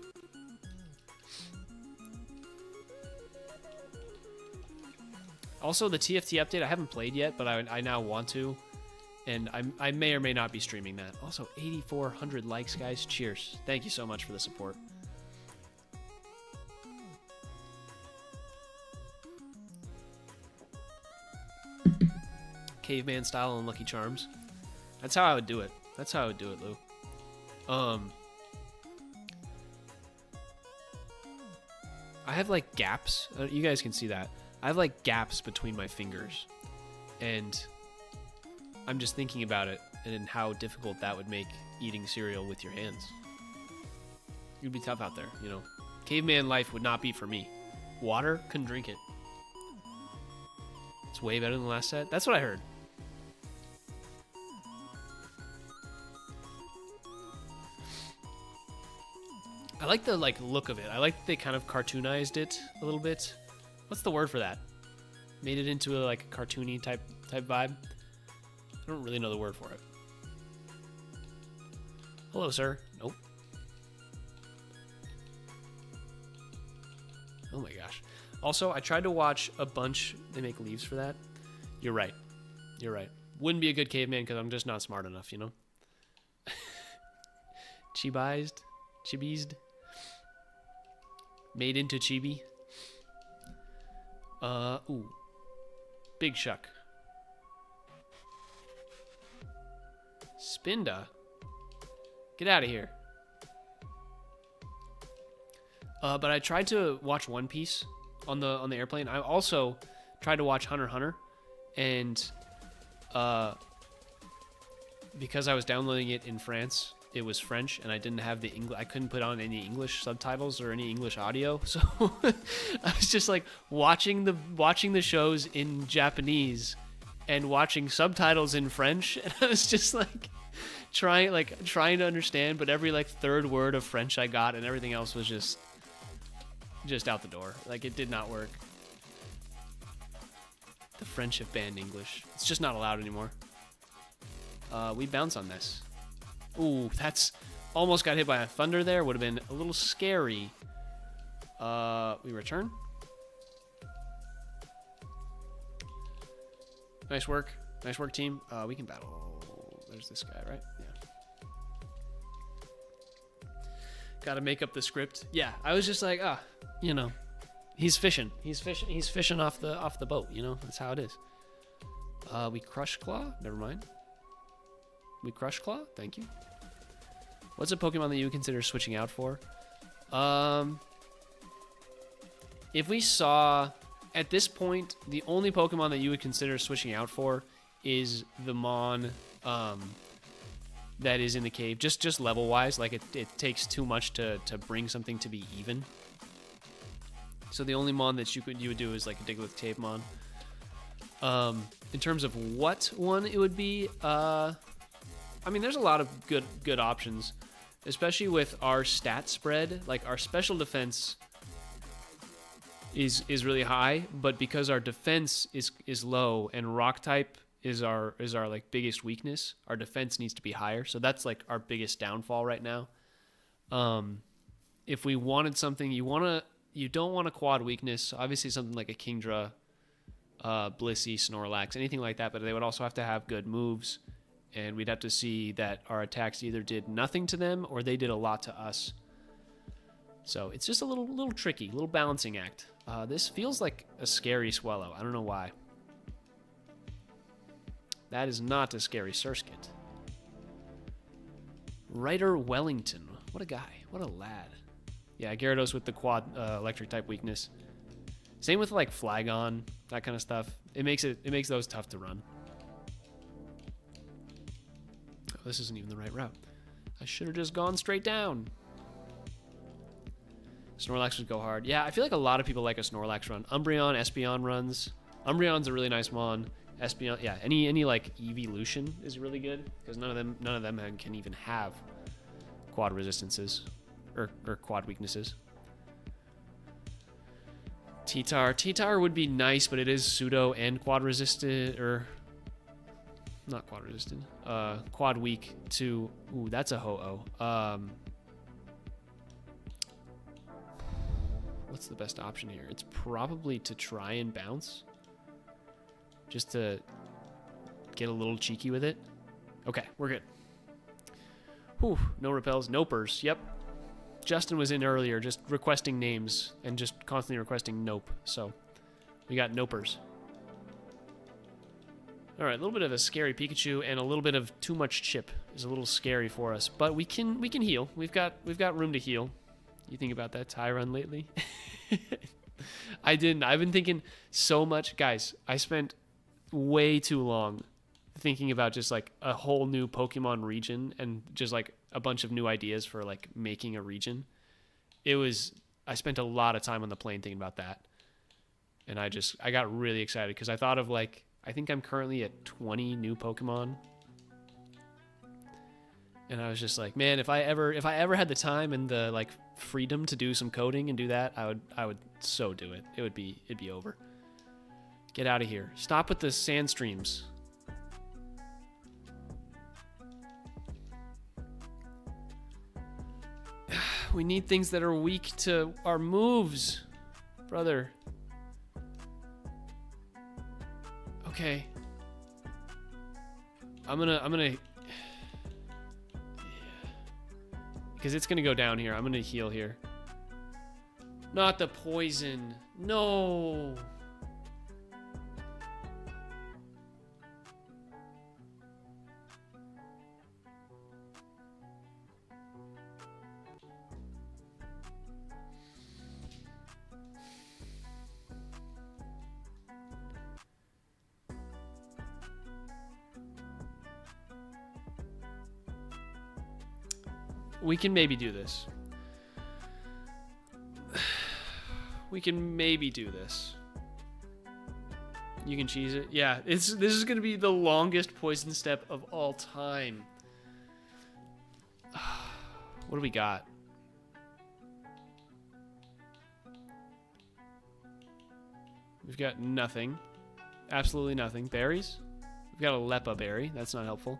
Also, the TFT update I haven't played yet, but I now want to, and I may or may not be streaming that. Also, 8,400 likes, guys. Cheers. Thank you so much for the support. Caveman style and Lucky Charms. That's how I would do it. That's how I would do it, Lou. I have like gaps. You guys can see that. I have like gaps between my fingers, and I'm just thinking about it and how difficult that would make eating cereal with your hands. You'd be tough out there, you know. Caveman life would not be for me. Water, couldn't drink it. It's way better than the last set. That's what I heard. I like the look of it. I like that they kind of cartoonized it a little bit. What's the word for that? Made it into a like cartoony type vibe. I don't really know the word for it. Hello, sir. Nope. Oh my gosh. Also, I tried to watch a bunch. They make leaves for that. You're right. You're right. Wouldn't be a good caveman because I'm just not smart enough, you know? Chibized. Made into chibi. Ooh. Big Shuck. Spinda. Get out of here. But I tried to watch One Piece on the airplane. I also tried to watch Hunter x Hunter, and because I was downloading it in France, it was French, and I didn't have the English. I couldn't put on any English subtitles or any English audio, so I was just like watching the shows in Japanese and watching subtitles in French, and I was just like trying to understand, but every like third word of French I got, and everything else was just out the door. Like, it did not work. The French have banned English. It's just not allowed anymore. We bounce on this. Ooh, that's almost got hit by a thunder there. Would have been a little scary. We return. Nice work. Nice work, team. We can battle. There's this guy, right? Yeah. Got to make up the script. Yeah, I was just like, you know, he's fishing. He's fishing off the boat, you know? That's how it is. We Crush Claw? Never mind. We Crush Claw? Thank you. What's a Pokemon that you would consider switching out for? If we saw, at this point, the only Pokemon that you would consider switching out for is the that is in the cave, just level wise. Like it takes too much to bring something to be even. So the only mon that you would do is like a Diglett Cave mon. In terms of what one it would be, I mean, there's a lot of good options, especially with our stat spread. Like our special defense is really high, but because our defense is low and rock type is our like biggest weakness, our defense needs to be higher. So that's like our biggest downfall right now. If we wanted something, you don't want a quad weakness. Obviously something like a Kingdra, Blissey, Snorlax, anything like that, but they would also have to have good moves, and we'd have to see that our attacks either did nothing to them or they did a lot to us. So it's just a little tricky, little balancing act. This feels like a scary Swellow. I don't know why. That is not a scary Surskit. Ryder Wellington. What a guy. What a lad. Yeah, Gyarados with the quad electric type weakness. Same with like Flygon, that kind of stuff. It makes those tough to run. Oh, this isn't even the right route. I should have just gone straight down. Snorlax would go hard. Yeah, I feel like a lot of people like a Snorlax run. Umbreon, Espeon runs. Umbreon's a really nice mon. Espeon, yeah, any like evolution is really good because none of them can even have quad resistances or quad weaknesses. T-Tar would be nice, but it is pseudo and quad resistant, or not quad resistant. Quad weak to. Ooh, that's a Ho-Oh. What's the best option here? It's probably to try and bounce. Just to get a little cheeky with it. Okay, we're good. Whew, no repels, nopers. Yep. Justin was in earlier just requesting names and just constantly requesting nope. So we got nopers. All right, a little bit of a scary Pikachu and a little bit of too much chip is a little scary for us, but we can heal. We've got room to heal. You think about that tie run lately? I didn't. I've been thinking so much, guys. I spent way too long thinking about just like a whole new Pokemon region and just like a bunch of new ideas for like making a region. I spent a lot of time on the plane thinking about that. And I got really excited because I thought of like, I think I'm currently at 20 new Pokemon. And I was just like, man, if I ever had the time and the like freedom to do some coding and do that, I would so do it. It'd be over. Get out of here. Stop with the sand streams. We need things that are weak to our moves, brother. Okay. I'm gonna because it's gonna go down here. I'm gonna heal here. Not the poison. No. We can maybe do this. We can maybe do this. You can cheese it. Yeah, this is going to be the longest poison step of all time. What do we got? We've got nothing. Absolutely nothing. Berries? We've got a Lepa berry. That's not helpful.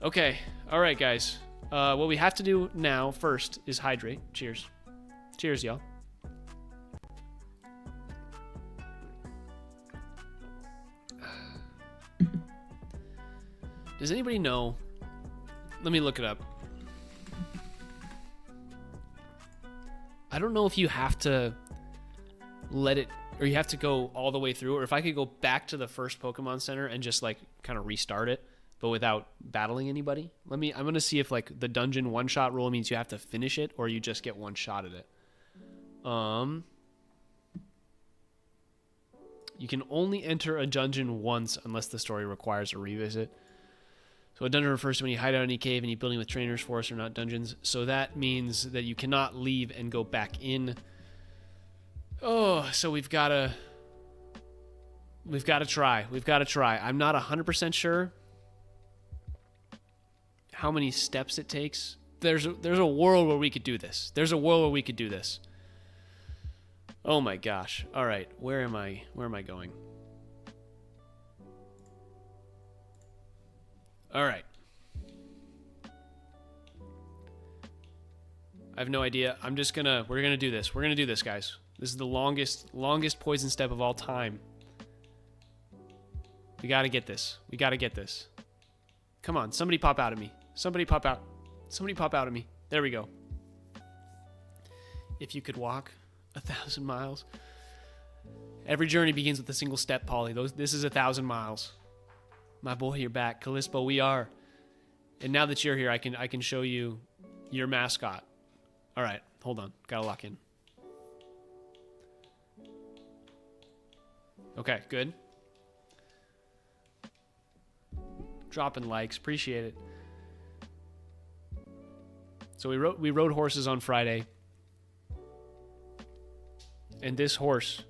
Okay. All right, guys. What we have to do now first is hydrate. Cheers. Cheers, y'all. Does anybody know? Let me look it up. I don't know if you have to let it, or you have to go all the way through, or if I could go back to the first Pokemon Center and just like kind of restart it, but without battling anybody. I'm gonna see if like the dungeon one-shot rule means you have to finish it or you just get one shot at it. You can only enter a dungeon once unless the story requires a revisit. So a dungeon refers to when you hide out in any cave and you building with trainers, forests, or not dungeons. So that means that you cannot leave and go back in. Oh, so we've got to try. We've got to try. I'm not 100% sure how many steps it takes. There's a world where we could do this. There's a world where we could do this. Oh my gosh. All right, where am I? Where am I going? All right. I have no idea. We're gonna do this. We're gonna do this, guys. This is the longest poison step of all time. We gotta get this. We gotta get this. Come on, somebody pop out at me. Somebody pop out. Somebody pop out at me. There we go. If you could walk 1,000 miles. Every journey begins with a single step, Polly. This is 1,000 miles. My boy, you're back. Callispo, we are. And now that you're here, I can show you your mascot. All right, hold on. Gotta lock in. Okay, good. Dropping likes. Appreciate it. So we rode horses on Friday. And this horse...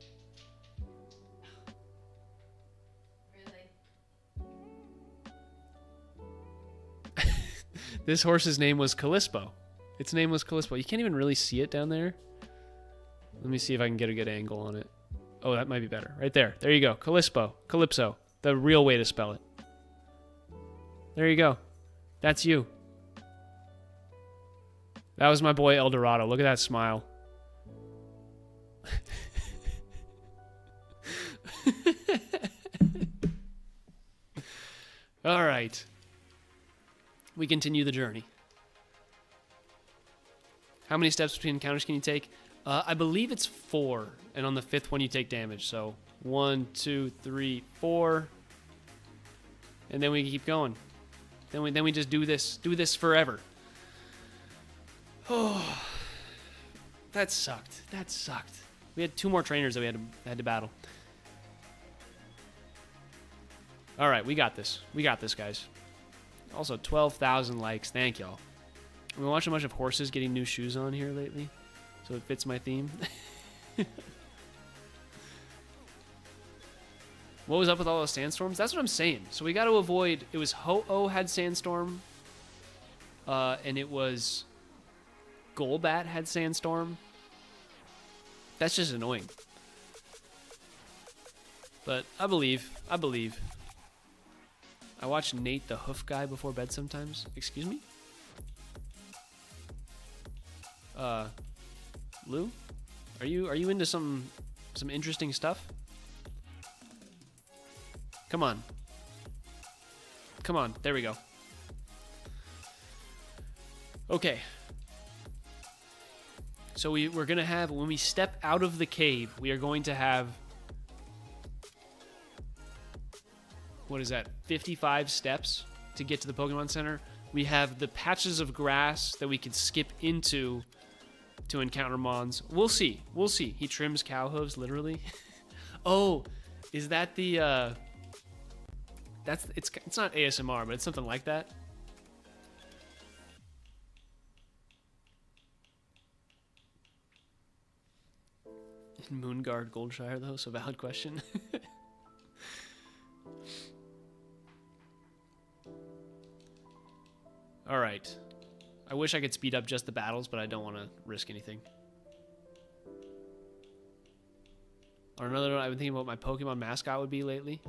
This horse's name was Callispo. Its name was Callispo. You can't even really see it down there. Let me see if I can get a good angle on it. Oh, that might be better. Right there. There you go. Callispo. Calypso. The real way to spell it. There you go. That's you. That was my boy El Dorado. Look at that smile. All right. We continue the journey. How many steps between encounters can you take? I believe it's 4, and on the 5th one you take damage. So 1, 2, 3, 4, and then we keep going. Then we just do this forever. Oh, that sucked. That sucked. We had 2 more trainers that we had to battle. All right, we got this. We got this, guys. Also, 12,000 likes. Thank y'all. I've been watching a bunch of horses getting new shoes on here lately, so it fits my theme. What was up with all those sandstorms? That's what I'm saying. So we got to avoid... It was Ho-Oh had sandstorm, and it was Golbat had sandstorm. That's just annoying. But I believe. I watch Nate the Hoof Guy before bed sometimes. Excuse me? Lou? Are you into some interesting stuff? Come on. Come on. There we go. Okay. So we're going to have, when we step out of the cave, we are going to have... What is that? 55 steps to get to the Pokemon Center. We have the patches of grass that we could skip into to encounter Mons. We'll see. We'll see. He trims cow hooves, literally. Oh, is that the... It's not ASMR, but it's something like that. Moonguard Goldshire, though, so valid question. All right. I wish I could speed up just the battles, but I don't want to risk anything. Or another one, I've been thinking about what my Pokemon mascot would be lately.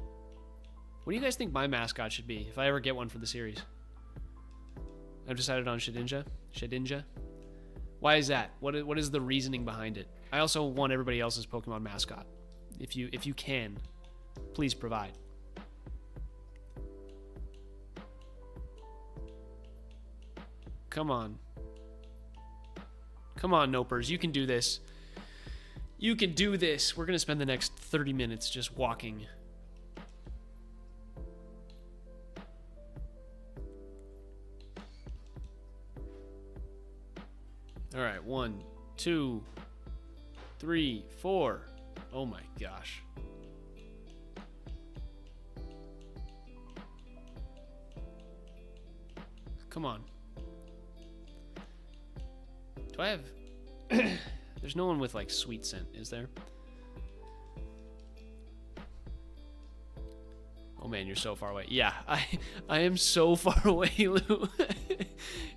What do you guys think my mascot should be if I ever get one for the series? I've decided on Shedinja. Shedinja. Why is that? What is the reasoning behind it? I also want everybody else's Pokemon mascot. If you can, please provide. Come on. Come on, Nopers. You can do this. You can do this. We're going to spend the next 30 minutes just walking. All right. 1, 2, 3, 4. Oh my gosh. come on. Do I have... There's no one with, like, sweet scent, is there? Oh, man, you're so far away. Yeah, I am so far away, Lou.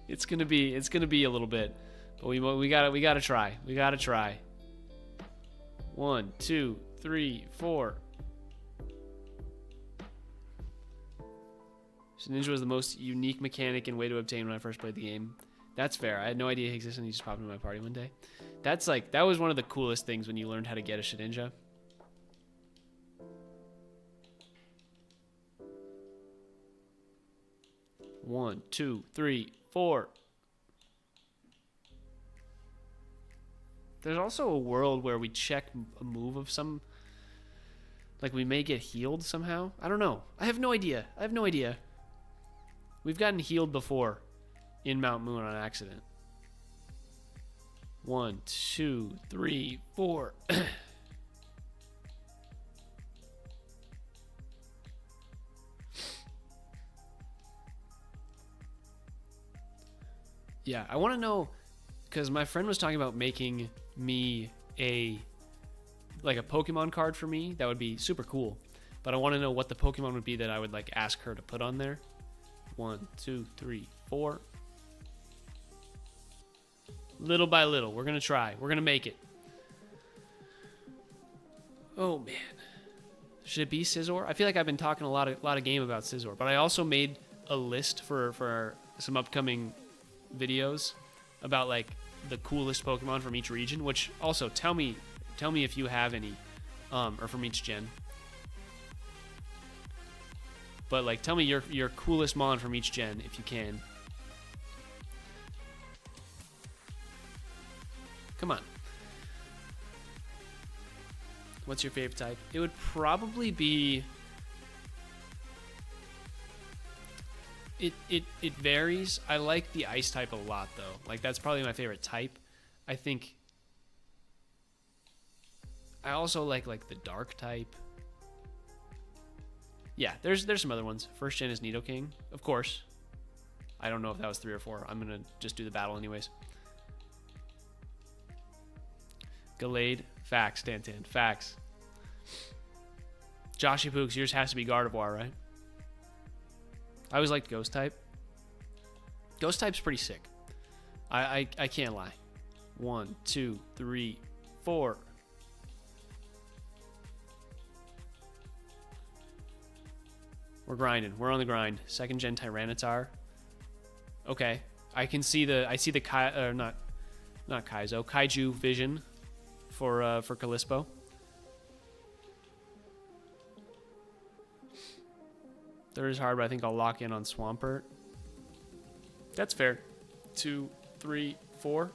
It's gonna be a little bit. But we gotta try. We gotta try. 1, 2, 3, 4. Ninja was the most unique mechanic and way to obtain when I first played the game. That's fair. I had no idea it existed, and he just popped into my party one day. That's like, that was one of the coolest things when you learned how to get a Shedinja. One, 2, 3, 4. There's also a world where we check a move of some... Like, we may get healed somehow. I don't know. I have no idea. We've gotten healed before in Mount Moon on accident. 1, 2, 3, 4. Yeah, I want to know, because my friend was talking about making me a Pokemon card for me. That would be super cool. But I want to know what the Pokemon would be that I would like ask her to put on there. 1, 2, 3, 4. Little by little, we're gonna try. We're gonna make it. Oh man, should it be Scizor? I feel like I've been talking a lot of game about Scizor, but I also made a list for some upcoming videos about like the coolest Pokemon from each region. Which also tell me if you have any, or from each gen. But like, tell me your coolest mon from each gen if you can. Come on. What's your favorite type? It would probably be... It varies. I like the ice type a lot, though. Like, that's probably my favorite type. I think... I also like the dark type. Yeah, there's some other ones. First gen is Nidoking, of course. I don't know if that was 3 or 4. I'm going to just do the battle anyways. Gallade. Facts, Tantan. Facts. Joshy Pooks, yours has to be Gardevoir, right? I always liked Ghost type. Ghost type's pretty sick. I can't lie. 1, 2, 3, 4. We're grinding. We're on the grind. Second gen Tyranitar. Okay. I see the not Kaizo. Kaiju vision for Callispo. Third is hard, but I think I'll lock in on Swampert. That's fair. 2, 3, 4.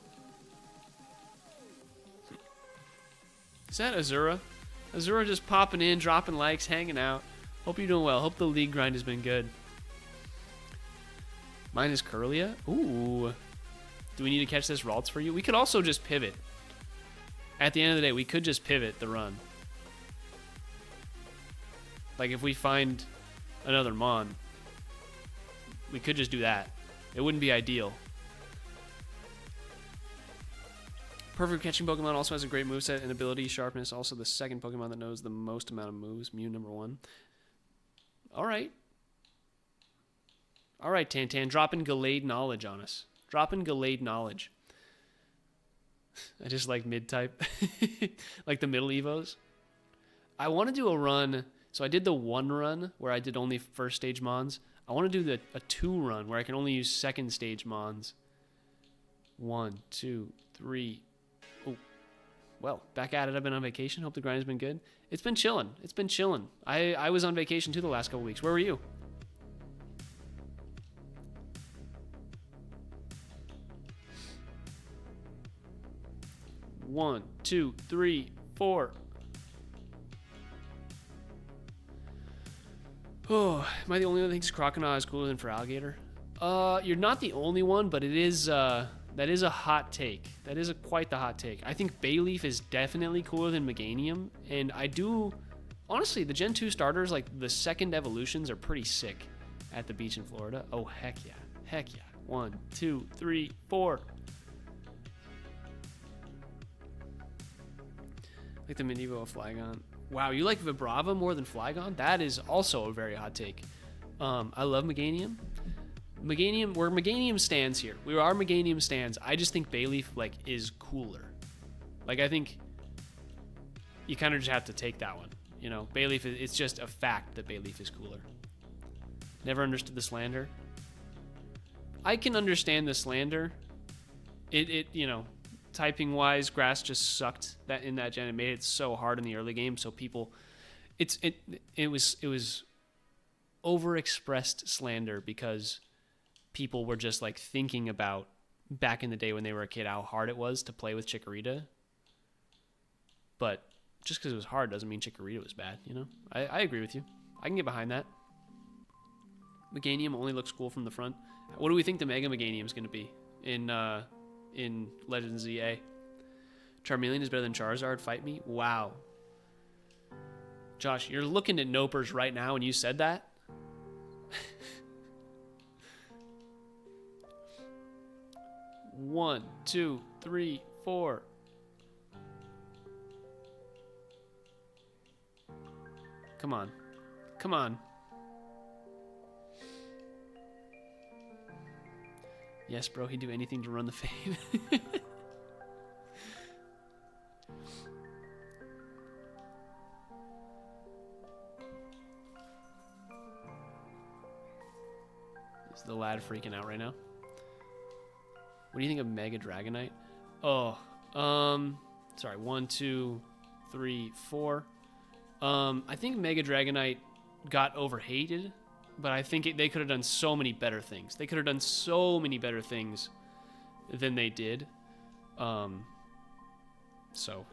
Is that Azura? Azura just popping in, dropping likes, hanging out. Hope you're doing well. Hope the league grind has been good. Mine is Curlia. Ooh. Do we need to catch this Ralts for you? We could also just pivot. At the end of the day, we could just pivot the run. Like if we find another Mon, we could just do that. It wouldn't be ideal. Perfect catching Pokemon also has a great moveset and ability sharpness. Also the second Pokemon that knows the most amount of moves. Mew number 1. Alright. Alright, Tantan. Dropping Gallade knowledge on us. Dropping Gallade knowledge. I just like mid-type. Like the middle Evos. I want to do a run. So I did the 1 run where I did only first stage Mons. I want to do a 2 run where I can only use second stage Mons. 1, 2, 3. Oh, well, back at it. I've been on vacation. Hope the grind has been good. It's been chilling. It's been chilling. I was on vacation too the last couple weeks. Where were you? One, 2, 3, 4. Oh, am I the only one that thinks Croconaw is cooler than for Alligator? You're not the only one, but it is that is a hot take. That is quite the hot take. I think Bayleaf is definitely cooler than Meganium, and I do honestly the Gen 2 starters, like the second evolutions, are pretty sick at the beach in Florida. Oh heck yeah, heck yeah. 1, 2, 3, 4. Like the Medieval of Flygon. Wow, you like Vibrava more than Flygon? That is also a very hot take. I love Meganium. We're Meganium stands here. We are Meganium stands. I just think Bayleaf, like, is cooler. Like, I think you kind of just have to take that one. You know, Bayleaf, it's just a fact that Bayleaf is cooler. Never understood the slander. I can understand the slander. You know, typing wise, grass just sucked that in that gen. It made it so hard in the early game, so people, it was overexpressed slander because people were just like thinking about back in the day when they were a kid how hard it was to play with Chikorita. But just because it was hard doesn't mean Chikorita was bad, you know? I agree with you. I can get behind that. Meganium only looks cool from the front. What do we think the Mega Meganium is going to be in Legends ZA? Charmeleon is better than Charizard? Fight me? Wow. Josh, you're looking at Nopers right now and you said that? 1, 2, 3, 4. Come on. Come on. Yes, bro, he'd do anything to run the fade. Is the lad freaking out right now? What do you think of Mega Dragonite? Oh, sorry, 1, 2, 3, 4. I think Mega Dragonite got overhated, but I think they could have done so many better things. They could have done so many better things than they did. So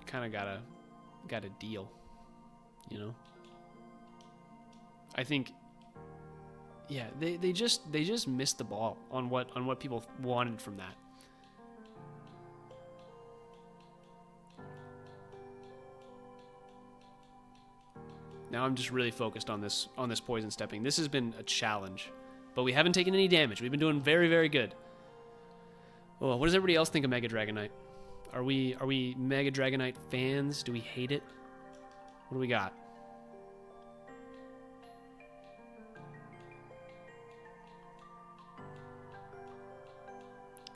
kind of got a deal, you know. I think, yeah, they just missed the ball on what people wanted from that. Now I'm just really focused on this poison stepping. This has been a challenge, but we haven't taken any damage. We've been doing very, very good. Oh, what does everybody else think of Mega Dragonite? Are we Mega Dragonite fans? Do we hate it? What do we got?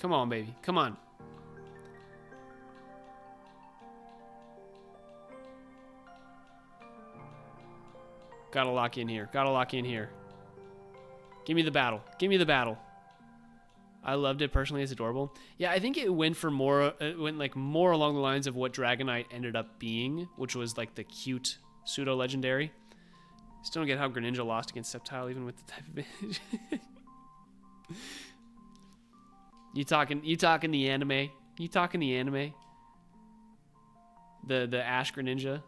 Come on, baby. Come on. Gotta lock in here. Gotta lock in here. Give me the battle. Give me the battle. I loved it personally. It's adorable. Yeah, I think it went for more. It went like more along the lines of what Dragonite ended up being, which was like the cute pseudo legendary. Still don't get how Greninja lost against Sceptile even with the type advantage. You talking the anime? You talking the anime? The Ash Greninja.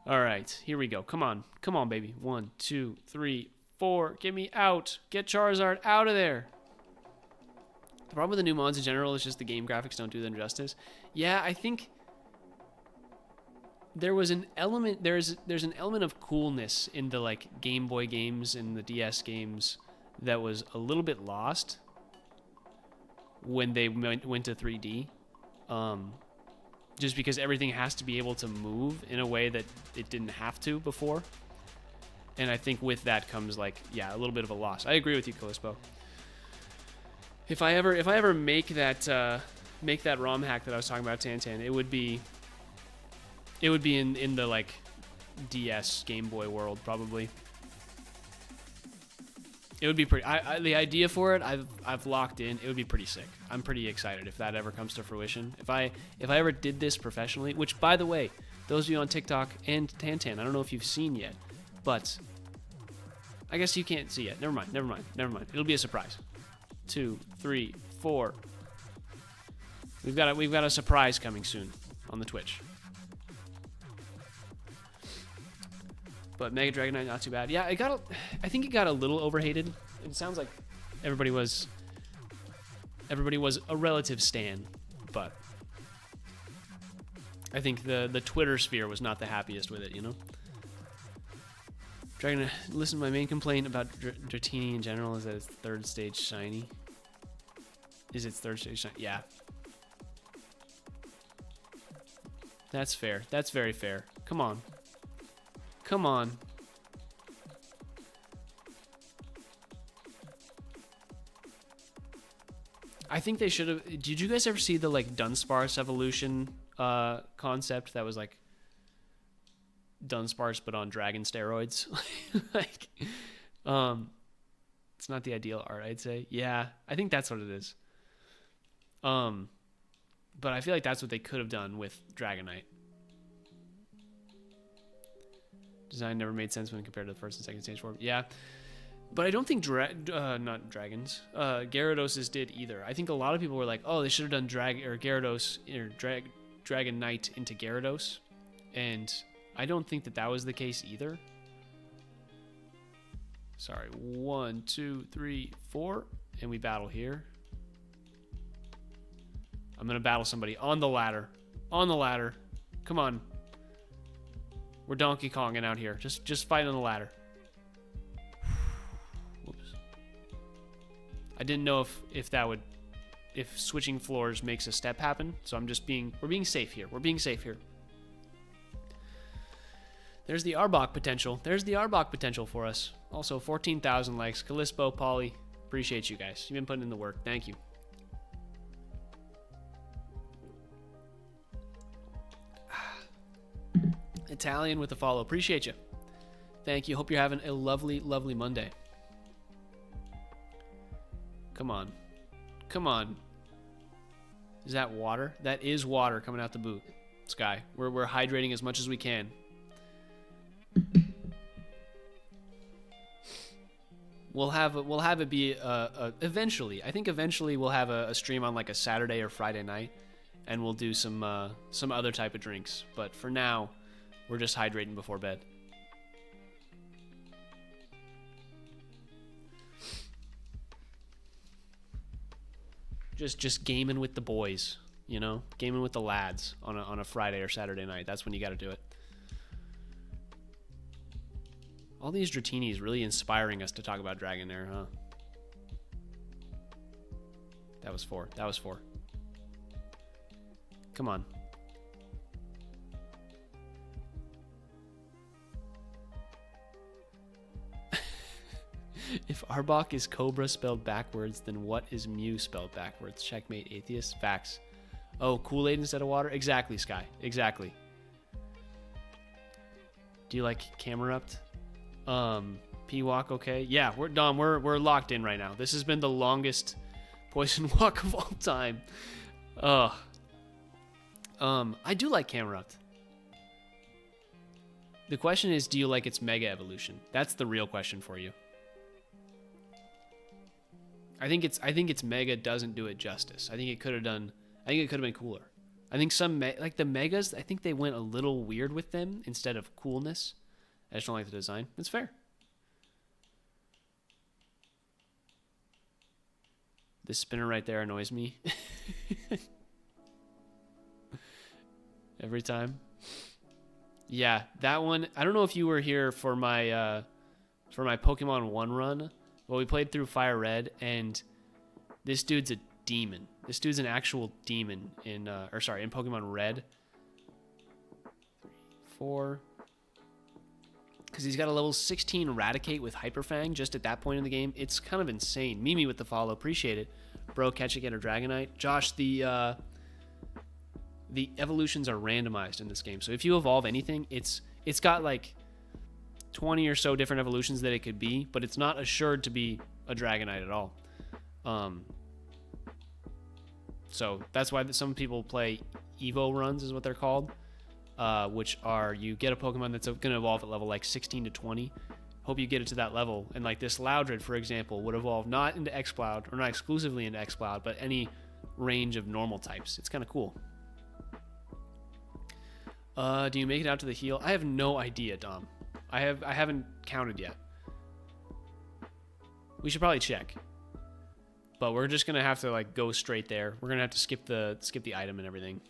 All right, here we go. Come on. Come on, baby. 1, 2, 3, 4. Get me out. Get Charizard out of there. The problem with the new mods in general is just the game graphics don't do them justice. Yeah, I think there was an element, there's an element of coolness in the like Game Boy games and the DS games that was a little bit lost when they went to 3D. Just because everything has to be able to move in a way that it didn't have to before. And I think with that comes like, yeah, a little bit of a loss. I agree with you, Callispo. If I ever make that ROM hack that I was talking about, Tantan, it would be in the like DS Game Boy world probably. It would be pretty. The idea for it, I've locked in. It would be pretty sick. I'm pretty excited if that ever comes to fruition. If I ever did this professionally, which by the way, those of you on TikTok and Tantan, I don't know if you've seen yet, but I guess you can't see yet. Never mind. It'll be a surprise. 2, 3, 4. We've got a surprise coming soon on the Twitch. But Mega Dragonite, not too bad. Yeah, I think it got a little overhated. It sounds like everybody was a relative stan, but I think the Twitter sphere was not the happiest with it, you know? Dragon, listen, my main complaint about Dratini in general is that it's third stage shiny. Is its third stage shiny? Yeah. That's fair. That's very fair. Come on. Come on. I think they should have... Did you guys ever see the, like, Dunsparce evolution concept that was, like, Dunsparce but on dragon steroids? Like, it's not the ideal art, I'd say. Yeah, I think that's what it is. But I feel like that's what they could have done with Dragonite. Design never made sense when compared to the first and second stage form. Yeah, but I don't think not dragons. Gyarados did either. I think a lot of people were like, "Oh, they should have done Gyarados or Dragonite into Gyarados," and I don't think that was the case either. Sorry, 1, 2, 3, 4, and we battle here. I'm gonna battle somebody on the ladder. On the ladder. Come on. We're Donkey Konging out here. Just fight on the ladder. Whoops. I didn't know if switching floors makes a step happen, so we're being safe here. We're being safe here. There's the Arbok potential. There's the Arbok potential for us. Also, 14,000 likes. Callispo, Polly, appreciate you guys. You've been putting in the work. Thank you. Italian with the follow. Appreciate you. Thank you. Hope you're having a lovely, lovely Monday. Come on. Come on. Is that water? That is water coming out the boot. Sky. We're hydrating as much as we can. We'll have it be eventually. I think eventually we'll have a stream on like a Saturday or Friday night, and we'll do some other type of drinks. But for now, we're just hydrating before bed. Just gaming with the boys, you know, gaming with the lads on a Friday or Saturday night. That's when you got to do it. All these Dratinis really inspiring us to talk about Dragonair, huh? That was 4. That was 4. Come on. If Arbok is Cobra spelled backwards, then what is Mew spelled backwards? Checkmate, atheist. Facts. Oh, Kool-Aid instead of water? Exactly, Sky. Exactly. Do you like Camerupt? P-Walk, okay. Yeah, we're locked in right now. This has been the longest poison walk of all time. I do like Camerupt. The question is, do you like its mega evolution? That's the real question for you. I think its mega doesn't do it justice. I think it could have been cooler. I think like the megas, I think they went a little weird with them instead of coolness. I just don't like the design. It's fair. This spinner right there annoys me. Every time. Yeah, that one. I don't know if you were here for my Pokemon 1 run. Well, we played through Fire Red, and this dude's a demon. This dude's an actual demon in Pokemon Red. 4. Because he's got a level 16 Raticate with Hyper Fang just at that point in the game. It's kind of insane. Mimi with the follow. Appreciate it. Bro, catch again or Dragonite. Josh, the evolutions are randomized in this game. So if you evolve anything, it's got like 20 or so different evolutions that it could be, but it's not assured to be a Dragonite at all. So that's why some people play Evo runs is what they're called, which are you get a Pokemon that's going to evolve at level like 16 to 20. Hope you get it to that level. And like this Loudred, for example, would evolve not into X-Cloud, or not exclusively into X-Cloud, but any range of normal types. It's kind of cool. Do you make it out to the heel? I have no idea, Dom. I haven't counted yet. We should probably check. But we're just gonna have to like go straight there. We're gonna have to skip the item and everything.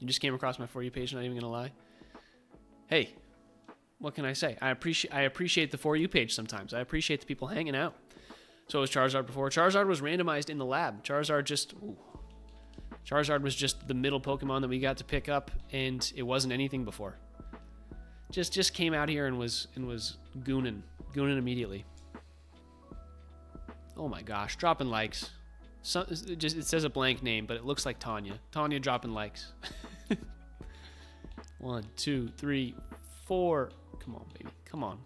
You just came across my For You page, not even gonna lie. Hey, what can I say? I appreciate the For You page sometimes. I appreciate the people hanging out. So was Charizard before. Charizard was randomized in the lab. Charizard was just the middle Pokemon that we got to pick up, and it wasn't anything before. Just came out here and was gooning immediately. Oh my gosh, dropping likes. It says a blank name, but it looks like Tanya. Tanya dropping likes. 1, 2, 3, 4. Come on, baby. Come on.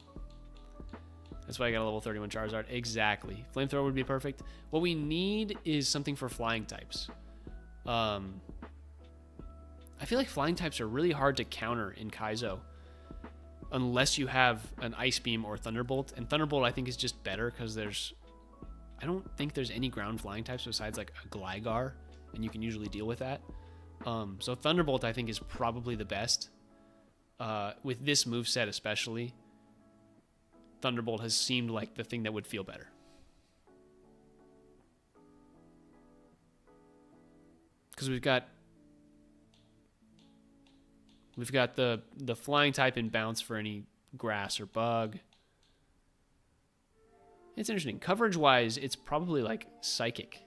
That's why I got a level 31 Charizard. Exactly. Flamethrower would be perfect. What we need is something for flying types. I feel like flying types are really hard to counter in Kaizo. Unless you have an Ice Beam or Thunderbolt. And Thunderbolt, I think, is just better because I don't think there's any ground flying types besides like a Gligar, and you can usually deal with that. So Thunderbolt, I think, is probably the best. With this moveset especially, Thunderbolt has seemed like the thing that would feel better. Because we've got the flying type and bounce for any grass or bug. It's interesting. Coverage-wise, it's probably like Psychic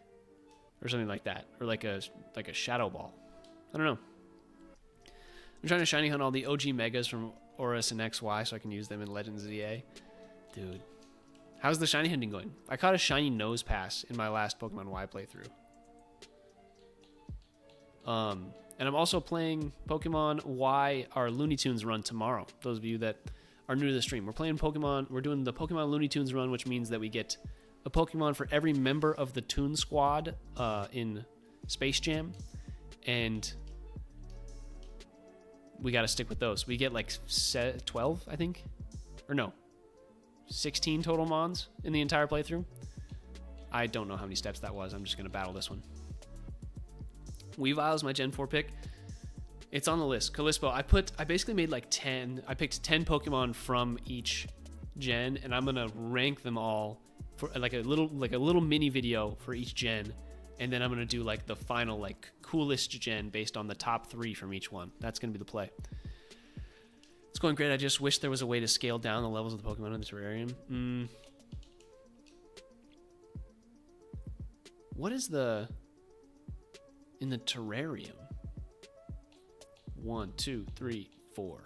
or something like that, or like a Shadow Ball. I don't know. I'm trying to shiny hunt all the OG Megas from Oris and XY so I can use them in Legends ZA. Dude, how's the shiny hunting going? I caught a shiny Nose Pass in my last Pokemon Y playthrough. And I'm also playing Pokemon Y, our Looney Tunes run tomorrow. Those of you that are new to the stream, we're playing Pokemon. We're doing the Pokemon Looney Tunes run, which means that we get a Pokemon for every member of the Toon Squad in Space Jam, and we got to stick with those. We get like 12, I think, or no, 16 total Mons in the entire playthrough. I don't know how many steps that was. I'm just gonna battle this one. Weavile is my Gen 4 pick. It's on the list. Callispo, I basically made like 10. I picked 10 Pokemon from each gen, and I'm gonna rank them all for like a little mini video for each gen, and then I'm gonna do like the final like coolest gen based on the top 3 from each one. That's gonna be the play. It's going great. I just wish there was a way to scale down the levels of the Pokemon in the terrarium. What is in the terrarium? 1, 2, 3, 4.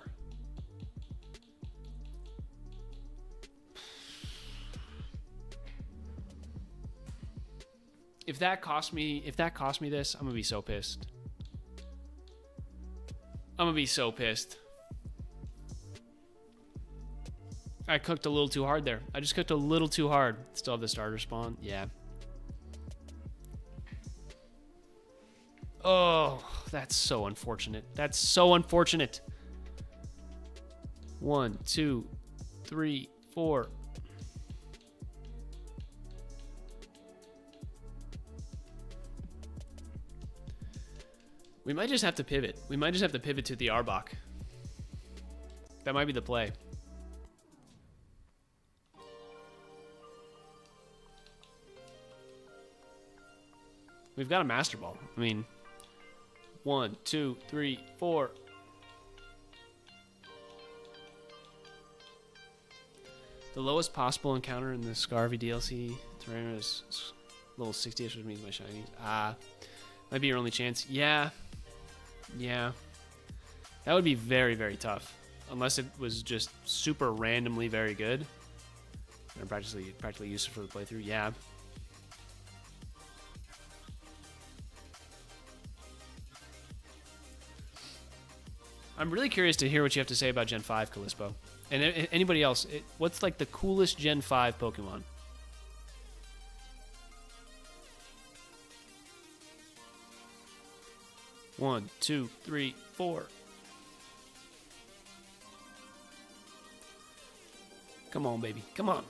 If that cost me this, I'm gonna be so pissed. I'm gonna be so pissed. I cooked a little too hard there. I just cooked a little too hard. Still have the starter spawn. Yeah. Oh, that's so unfortunate. That's so unfortunate. 1, 2, 3, 4. We might just have to pivot. We might just have to pivot to the Arbok. That might be the play. We've got a Master Ball. I mean, 1, 2, 3, 4. The lowest possible encounter in the Scarvy DLC terrain is level 60ish, which means my shinies. Might be your only chance. Yeah. That would be very, very tough. Unless it was just super randomly very good. And practically used for the playthrough. Yeah. I'm really curious to hear what you have to say about Gen 5, Callispo. And anybody else, what's like the coolest Gen 5 Pokemon? One, 2, 3, 4. Come on, baby. Come on.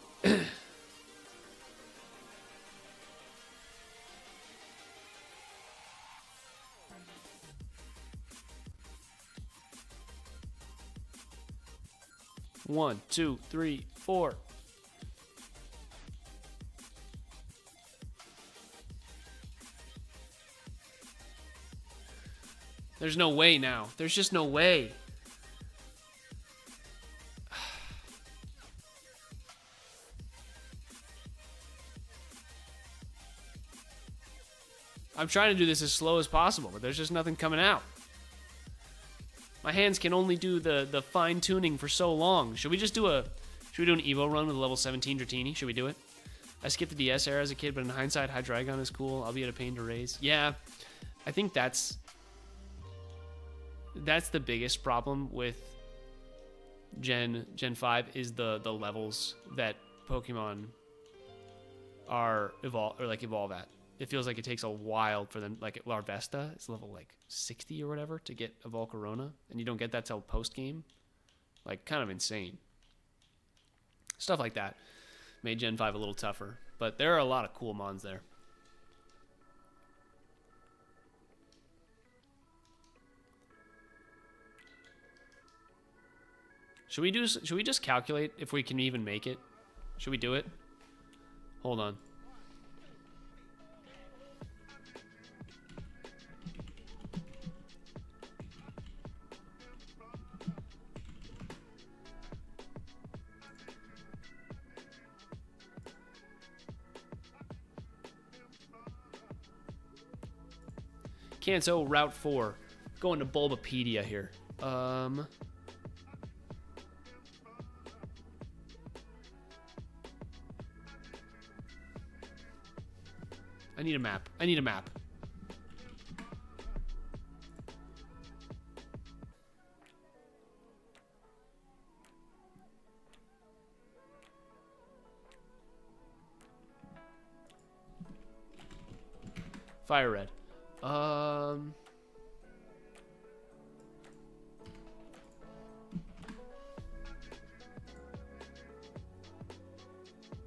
One, 2, 3, 4. There's no way now. There's just no way. I'm trying to do this as slow as possible, but there's just nothing coming out. My hands can only do the fine tuning for so long. Should we do an Evo run with a level 17 Dratini? Should we do it? I skipped the DS era as a kid, but in hindsight, Hydreigon is cool. I'll be at a pain to raise. Yeah, I think that's the biggest problem with Gen 5 is the levels that Pokemon are evolve at. It feels like it takes a while for them. Like Larvesta is level like 60 or whatever to get a Volcarona, and you don't get that till post game. Like, kind of insane. Stuff like that made Gen 5 a little tougher, but there are a lot of cool mons there. Should we just calculate if we can even make it? Should we do it? Hold on. Kanto, Route 4. Going to Bulbapedia here. I need a map. I need a map. Fire Red.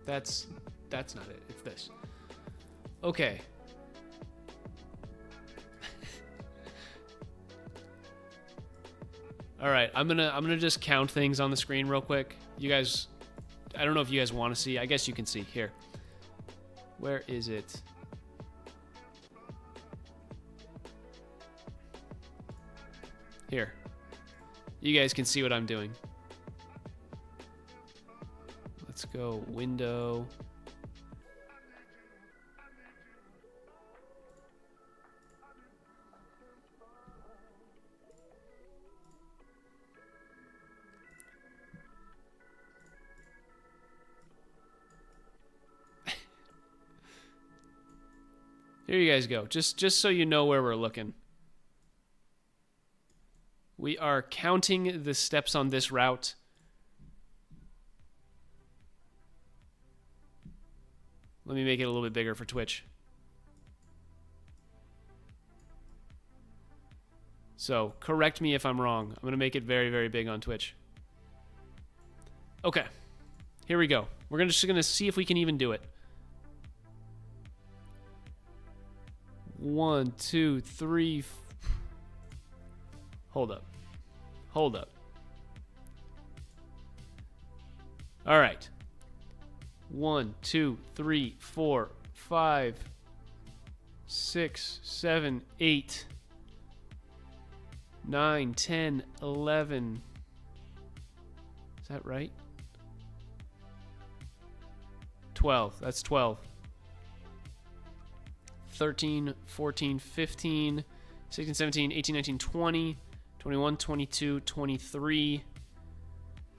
That's not it. It's this. Okay. All right, I'm gonna just count things on the screen real quick. You guys, I don't know if you guys want to see. I guess you can see here. Where is it? Here. You guys can see what I'm doing. Let's go window. Here you guys go. Just so you know where we're looking. We are counting the steps on this route. Let me make it a little bit bigger for Twitch. So, correct me if I'm wrong. I'm going to make it very, very big on Twitch. Okay. Here we go. We're just going to see if we can even do it. 1, 2, 3. Hold up. Hold up. All right. 1, 2, 3, 4, 5, 6, 7, 8, 9, 10, 11. Is that right? 12. That's 12. 13, 14, 15, 16, 17, 18, 19, 20, 21, 22, 23.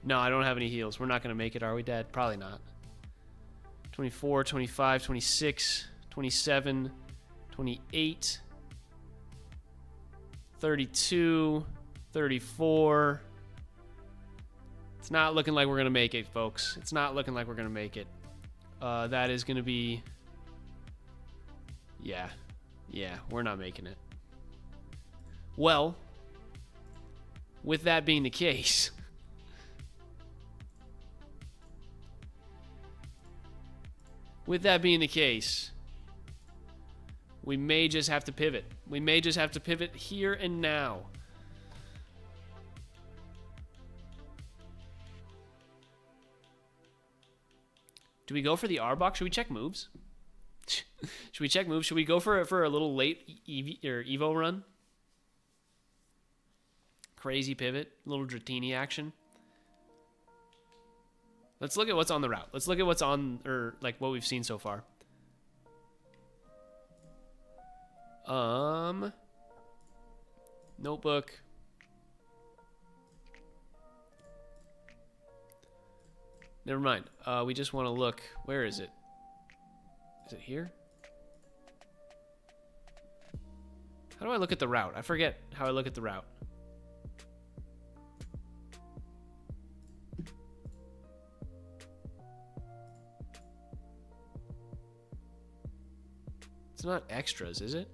No, I don't have any heals. We're not going to make it, are we, Dad? Probably not. 24, 25, 26, 27, 28, 32, 34. It's not looking like we're going to make it, folks. It's not looking like we're going to make it. That is going to be... Yeah, we're not making it. Well, with that being the case... With that being the case, we may just have to pivot. We may just have to pivot here and now. Do we go for the Arbok? Should we check moves? Should we check moves? Should we go for a little late Evo run? Crazy pivot. Little Dratini action. Let's look at what's on the route. Let's look at what's on, or like what we've seen so far. Notebook. Never mind. We just want to look. Where is it? Is it here? How do I look at the route? I forget how I look at the route. It's not extras, is it?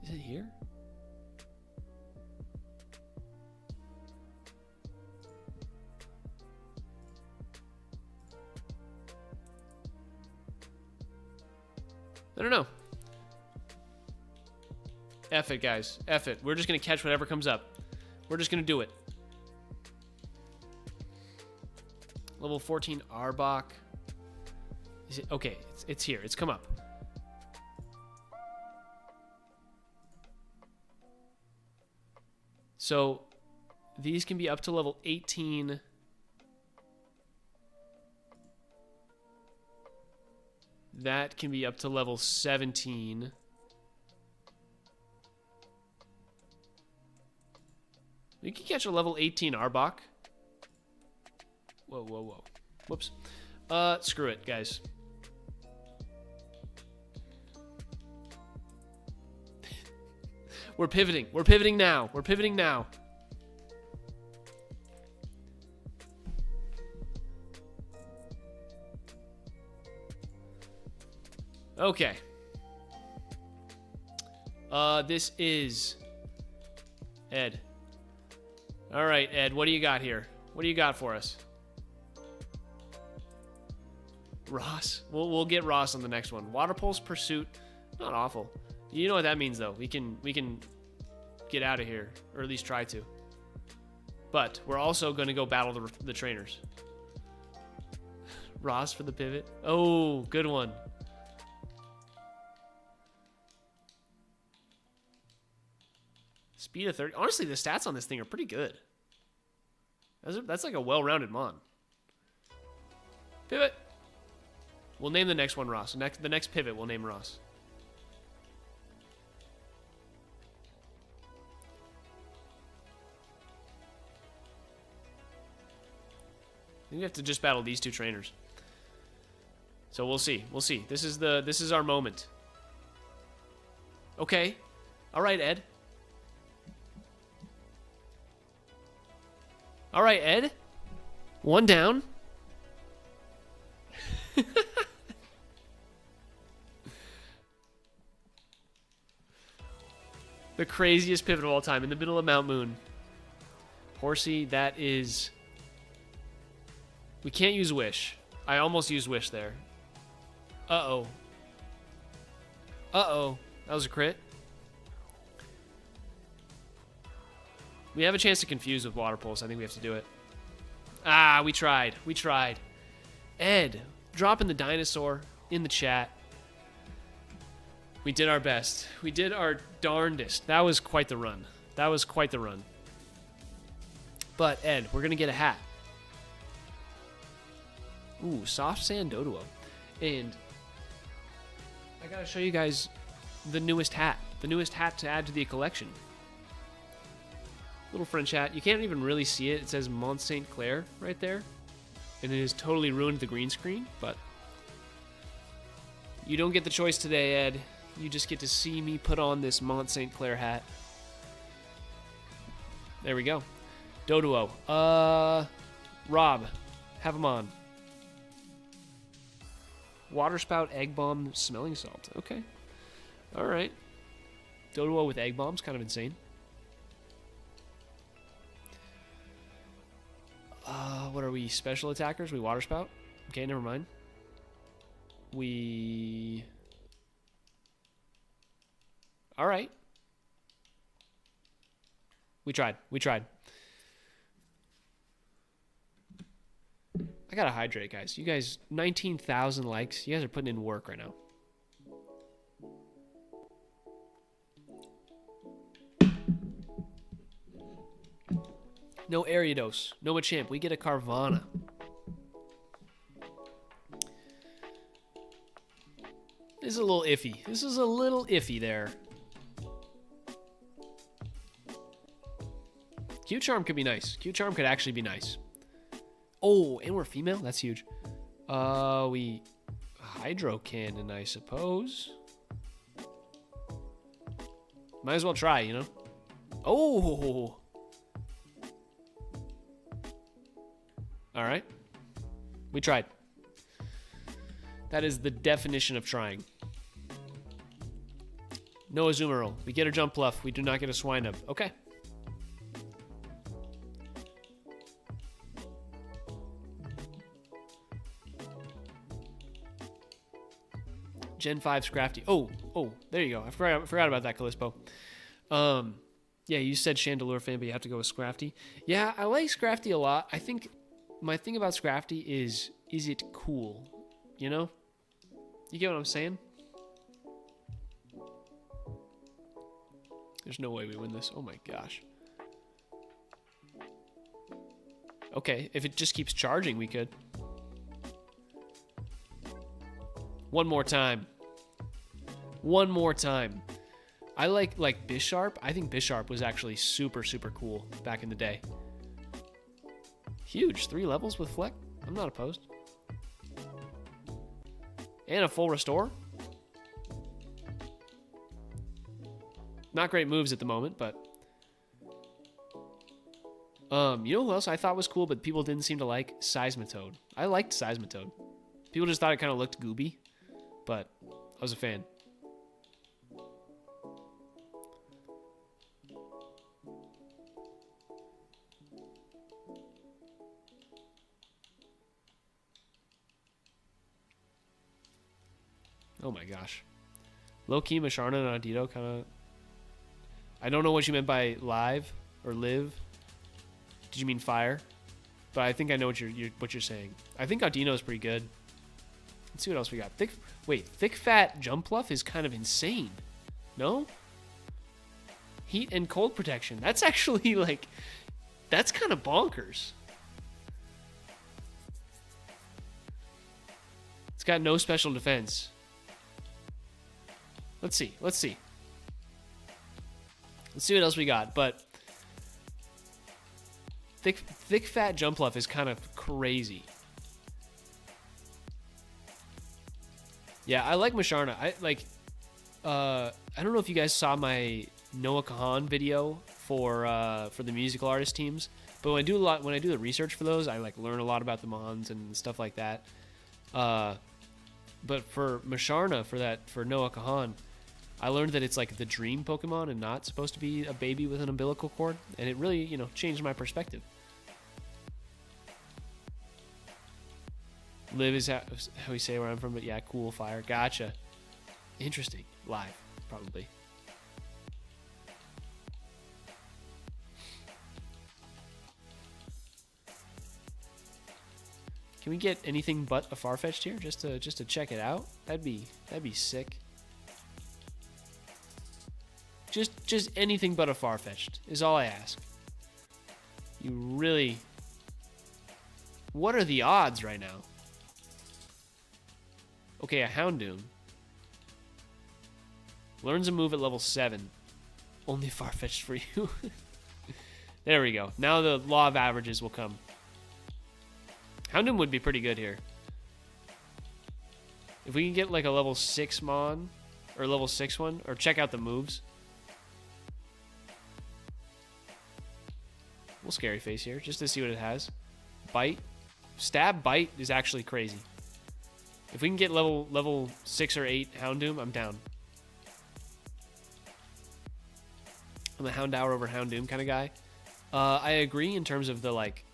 Is it here? I don't know. F it, guys. F it. We're just going to catch whatever comes up. We're just going to do it. Level 14 Arbok. Is it? Okay, it's here. It's come up. So these can be up to level 18. That can be up to level 17. We can catch a level 18 Arbok. Whoa, whoa, whoa. Whoops. Screw it, guys. We're pivoting. We're pivoting now. We're pivoting now. Okay. This is Ed. All right, Ed, what do you got here? What do you got for us? Ross. We'll get Ross on the next one. Water Pulse Pursuit. Not awful. You know what that means, though. We can get out of here, or at least try to. But we're also going to go battle the trainers. Ross for the pivot. Oh, good one. Speed of 30. Honestly, the stats on this thing are pretty good. That's like a well-rounded mon. Pivot. We'll name the next one Ross. The next pivot we'll name Ross. I think we have to just battle these two trainers. So we'll see. We'll see. This is our moment. Okay. All right, Ed. All right, Ed. One down. The craziest pivot of all time in the middle of Mount Moon. Horsey, that is... We can't use Wish. I almost used Wish there. Uh-oh. Uh-oh. That was a crit. We have a chance to confuse with Water Pulse. I think we have to do it. Ah, we tried. We tried. Ed, dropping the dinosaur in the chat. We did our best. We did our darndest. That was quite the run. That was quite the run. But, Ed, we're going to get a hat. Ooh, Soft Sand Doduo. And I got to show you guys the newest hat. The newest hat to add to the collection. Little French hat. You can't even really see it. It says Mont St. Clair right there. And it has totally ruined the green screen, but you don't get the choice today, Ed. You just get to see me put on this Mont St. Clair hat. There we go. Doduo. Rob. Have him on. Water Spout, Egg Bomb, Smelling Salt. Okay. Alright. Doduo with Egg Bomb's kind of insane. What are we? Special attackers? We Water Spout? Okay, never mind. We... Alright. We tried. We tried. I gotta hydrate, guys. You guys, 19,000 likes. You guys are putting in work right now. No Ariados. No Machamp. We get a Carvana. This is a little iffy. This is a little iffy there. Q-Charm could be nice. Q-Charm could actually be nice. Oh, and we're female? That's huge. We Hydro Cannon, I suppose. Might as well try, you know? Oh! Alright. We tried. That is the definition of trying. No Azumarill. We get a Jump Bluff. We do not get a Swinub. Okay. Gen 5 Scrafty. Oh, there you go. I forgot about that, Callispo. Yeah, you said Chandelure fan, but you have to go with Scrafty. Yeah, I like Scrafty a lot. I think my thing about Scrafty is it cool? You know? You get what I'm saying? There's no way we win this. Oh my gosh. Okay, if it just keeps charging, we could. One more time. One more time. I like Bisharp. I think Bisharp was actually super, super cool back in the day. Huge. 3 levels with Fleck. I'm not opposed. And a full restore. Not great moves at the moment, but... you know who else I thought was cool, but people didn't seem to like? Seismitoad. I liked Seismitoad. People just thought it kind of looked gooby, but I was a fan. Oh my gosh. Low-key, Masharna and Adito kind of... I don't know what you meant by live or live. Did you mean fire? But I think I know what you're saying. I think Audino is pretty good. Let's see what else we got. Thick Fat Jump Bluff is kind of insane. No? Heat and cold protection. That's actually like... That's kind of bonkers. It's got no special defense. Let's see. Let's see what else we got. But thick fat Jump Bluff is kind of crazy. Yeah, I like Masharna. I don't know if you guys saw my Noah Kahan video for the musical artist teams, but when I do the research for those, I like learn a lot about the Mons and stuff like that. But for Masharna, for Noah Kahan, I learned that it's like the dream Pokemon and not supposed to be a baby with an umbilical cord, and it really, changed my perspective. Live is how we say where I'm from, but yeah, cool, fire. Gotcha. Interesting. Live, probably. Can we get anything but a Farfetch'd here just to check it out? That'd be sick. Just anything but a Farfetch'd is all I ask. You really... What are the odds right now? Okay, a Houndoom. Learns a move at level 7. Only Farfetch'd for you. There we go. Now the law of averages will come. Houndoom would be pretty good here. If we can get like a level 6 Mon, or level 6 one, or check out the moves. We'll Scary Face here, just to see what it has. Bite. Stab, Bite is actually crazy. If we can get level 6 or 8 Houndoom, I'm down. I'm a Houndour over Houndoom kind of guy. I agree in terms of the, like,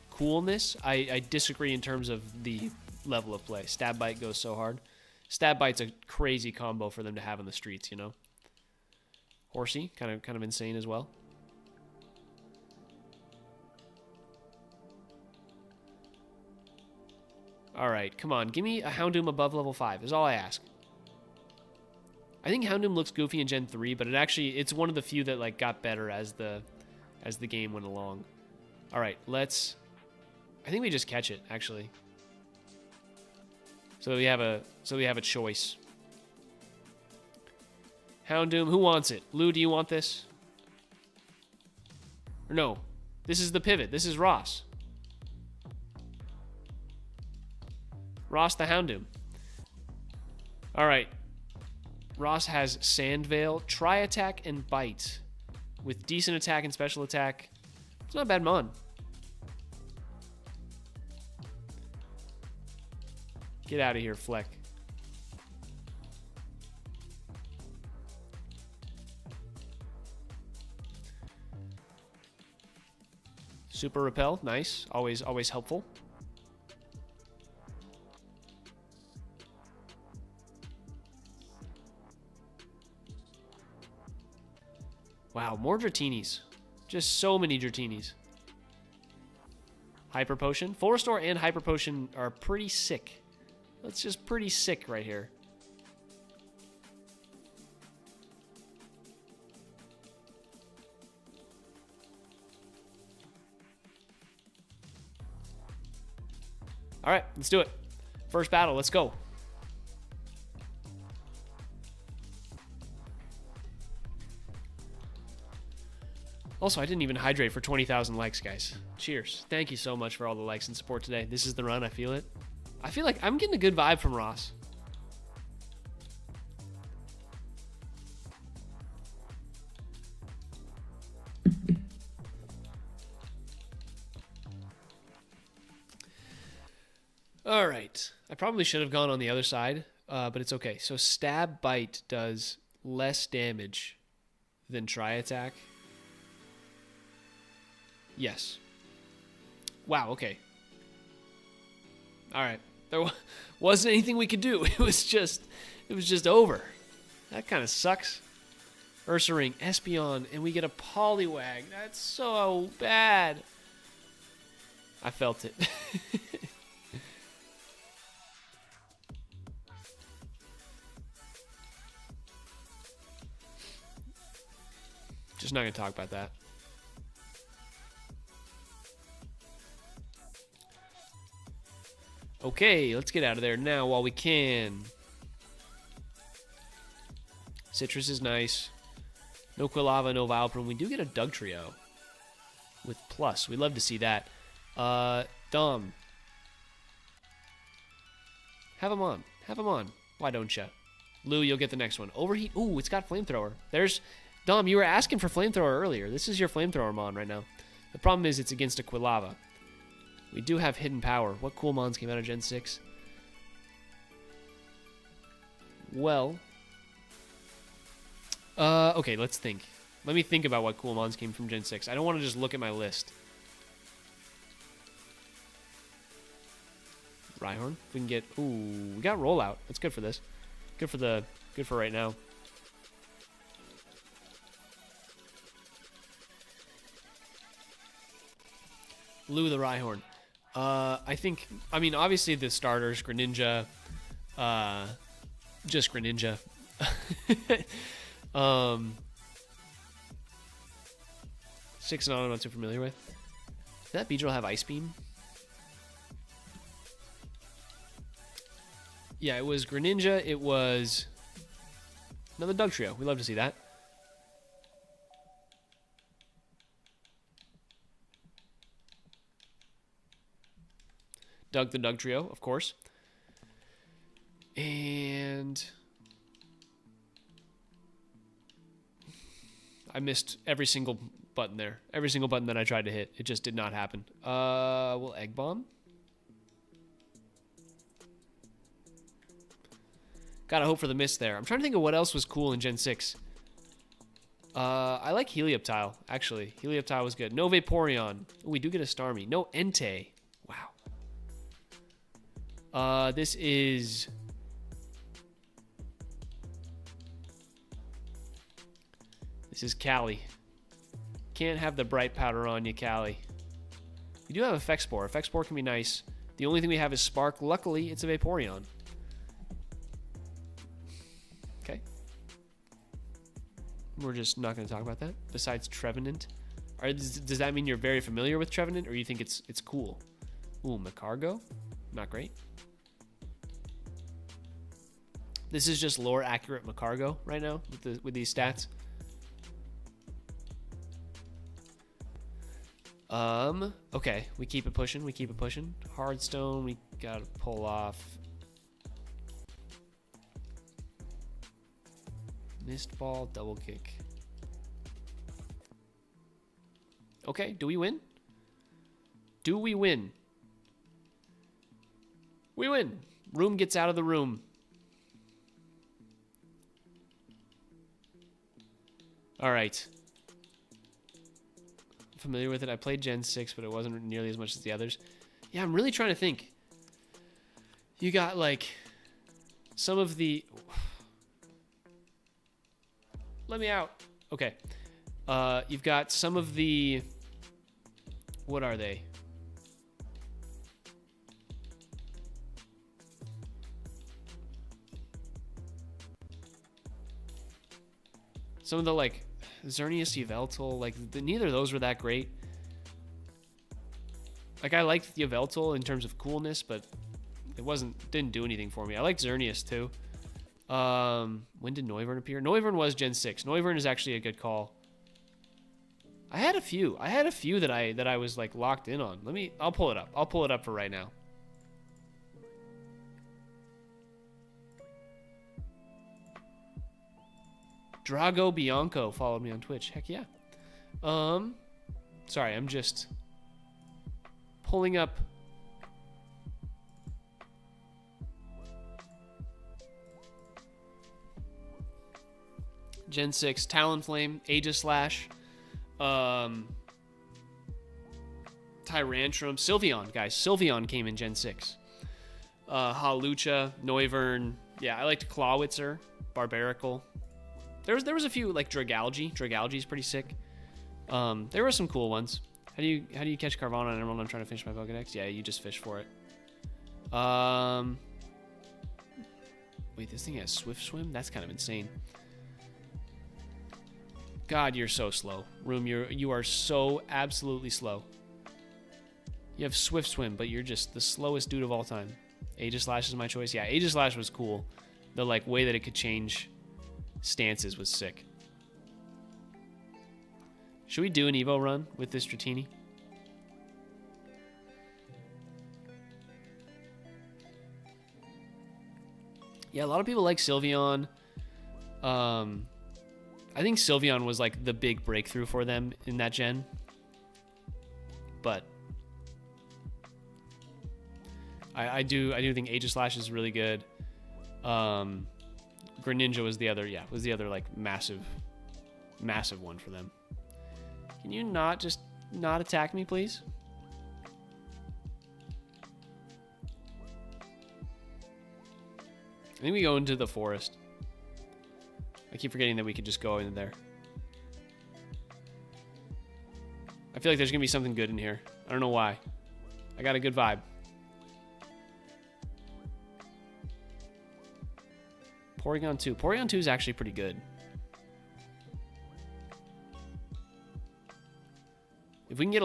coolness. I disagree in terms of the level of play. Stab Bite goes so hard. Stab Bite's a crazy combo for them to have in the streets, Horsey, kind of insane as well. All right, come on. Give me a Houndoom above level 5 is all I ask. I think Houndoom looks goofy in Gen 3, but it's one of the few that like got better as the game went along. All right, I think we just catch it actually. So we have a choice. Houndoom, who wants it? Lou, do you want this? Or no, this is the pivot. This is Ross. Ross the Houndoom. All right. Ross has Sand Veil, Tri Attack, and Bite. With decent attack and special attack. It's not a bad mon. Get out of here, Fleck. Super Repel, nice. Always helpful. Wow, more Dratinis. Just so many Dratinis. Hyper Potion. Full Restore and Hyper Potion are pretty sick. That's just pretty sick right here. All right, let's do it. First battle, let's go. Also, I didn't even hydrate for 20,000 likes, guys. Cheers. Thank you so much for all the likes and support today. This is the run. I feel it. I feel like I'm getting a good vibe from Ross. All right. I probably should have gone on the other side, but it's okay. So Stab Bite does less damage than Tri Attack. Yes. Wow, okay. All right. There wasn't anything we could do. It was just over. That kind of sucks. Ursaring, Espeon, and we get a Poliwag. That's so bad. I felt it. Just not going to talk about that. Okay, let's get out of there now while we can. Citrus is nice. No Quilava, no Vileplume. We do get a Dugtrio with plus. We love to see that. Dom. Have him on. Have him on. Why don't you? Lou, you'll get the next one. Overheat. Ooh, it's got Flamethrower. There's... Dom, you were asking for Flamethrower earlier. This is your Flamethrower mon right now. The problem is it's against a Quilava. We do have Hidden Power. What cool mons came out of Gen 6? Well... okay, let's think. Let me think about what cool mons came from Gen 6. I don't want to just look at my list. Rhyhorn. If we can get... Ooh, we got Rollout. That's good for this. Good for right now. Lou the Rhyhorn. I think... I mean, obviously the starters, Greninja. Just Greninja. 6 and on I'm not too familiar with. Did that Beedrill have Ice Beam? Yeah, it was Greninja. It was another Dugtrio. We love to see that. Doug the Dugtrio, of course. And... I missed every single button there. Every single button that I tried to hit. It just did not happen. Well, Egg Bomb? Gotta hope for the miss there. I'm trying to think of what else was cool in Gen 6. I like Helioptile, actually. Helioptile was good. No Vaporeon. Ooh, we do get a Starmie. No Entei. Wow. This is... This is Callie. Can't have the bright powder on you, Callie. We do have Effect Spore. Effect Spore can be nice. The only thing we have is Spark. Luckily, it's a Vaporeon. Okay. We're just not going to talk about that. Besides Trevenant. Does that mean you're very familiar with Trevenant, or you think it's cool? Ooh, Macargo? Not great. This is just lore accurate Macargo right now with these stats. Okay, we keep it pushing. We keep it pushing. Hardstone, we gotta pull off. Mist ball, double kick. Okay, do we win? Do we win? We win. Room gets out of the room. All right. Familiar with it. I played Gen 6, but it wasn't nearly as much as the others. Yeah, I'm really trying to think. You got like some of the... Let me out. Okay. You've got some of the... What are they? Some of the like Xerneas Yveltal, like neither of those were that great. Like I liked the Yveltal in terms of coolness, but it didn't do anything for me. I liked Xerneas too. When did Noivern appear? Noivern was Gen 6. Noivern is actually a good call. I had a few that I was like locked in on. I'll pull it up. I'll pull it up for right now. Drago Bianco followed me on Twitch. Heck yeah. Sorry, I'm just pulling up. Gen 6, Talonflame, Aegislash, Tyrantrum, Sylveon, guys. Sylveon came in Gen 6. Hawlucha, Noivern. Yeah, I liked Clawitzer, Barbaracle. There was a few like Dragalge. Dragalge is pretty sick. There were some cool ones. How do you catch Carvanha and Emerald? I'm trying to finish my Pokedex. Yeah, you just fish for it. Wait, this thing has Swift Swim? That's kind of insane. God, you're so slow. Room, you are so absolutely slow. You have Swift Swim, but you're just the slowest dude of all time. Aegislash is my choice. Yeah, Aegislash was cool. The like way that it could change stances was sick. Should we do an Evo run with this Dratini? Yeah, a lot of people like Sylveon. I think Sylveon was like the big breakthrough for them in that gen. But I do think Aegislash is really good. Greninja was the other like massive one for them. Can you not attack me, please? I think we go into the forest. I keep forgetting that we could just go in there. I feel like there's gonna be something good in here. I don't know why. I got a good vibe. Porygon 2. Porygon 2 is actually pretty good. If we can get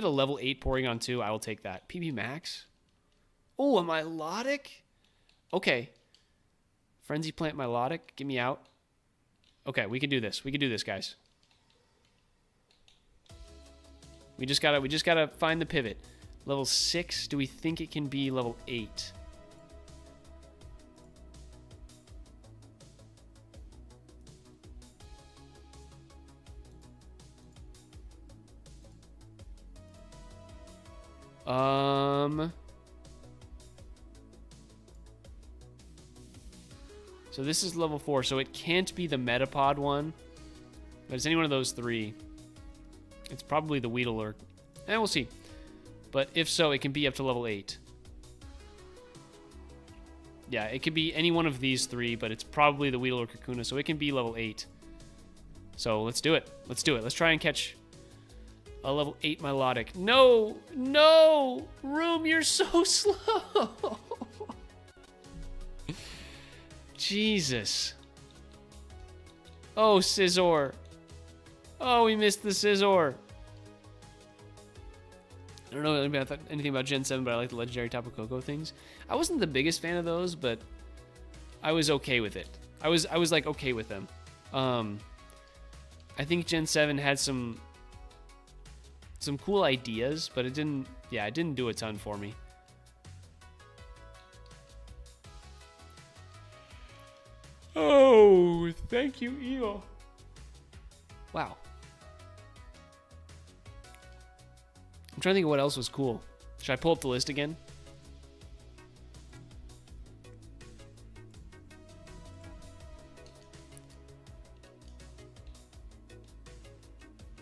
a level 8 Porygon 2, I will take that. PB Max? Oh, a Milotic? Okay. Frenzy Plant Milotic, get me out. Okay, we can do this. We can do this, guys. We just gotta find the pivot. Level 6, do we think it can be level 8? So this is level 4, so it can't be the Metapod one. But it's any one of those three. It's probably the Weedle, we'll see. But if so, it can be up to level 8. Yeah, it could be any one of these three, but it's probably the Weedle or Kakuna, so it can be level 8. So let's do it. Let's do it. Let's try and catch a level 8 Milotic. No! No! Room, you're so slow! Jesus. Oh, Scizor. Oh, we missed the Scizor. I don't know anything about Gen 7, but I like the legendary Tapu Koko things. I wasn't the biggest fan of those, but I was okay with it. I was like okay with them. I think Gen 7 had some cool ideas, but it didn't do a ton for me. Oh, thank you, Eel. Wow. I'm trying to think of what else was cool. Should I pull up the list again?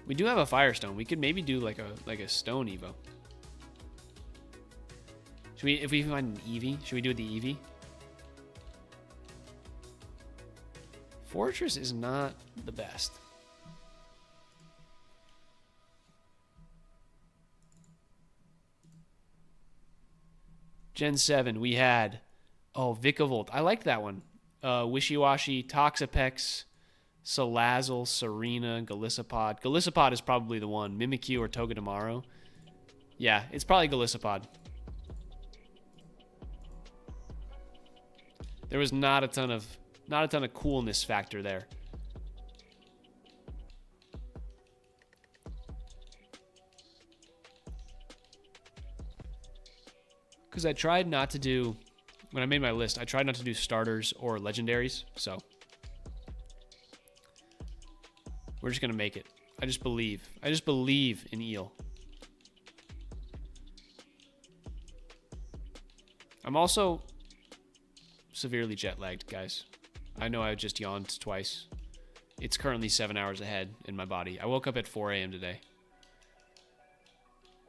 We do have a Firestone. We could maybe do like a Stone Evo. Should we, if we find an Eevee, should we do it the Eevee? Fortress is not the best. Gen 7, we had, Vikavolt. I liked that one. Wishy-Washy, Toxapex, Salazzle, Serena, Golisopod. Golisopod is probably the one. Mimikyu or Togedemaru. Yeah, it's probably Golisopod. There was not a ton of coolness factor there. Because I tried not to do, when I made my list, I tried not to do starters or legendaries, so we're just gonna make it. I just believe in Eel. I'm also severely jet lagged, guys. I know I just yawned twice. It's currently 7 hours ahead in my body. I woke up at 4 a.m. today.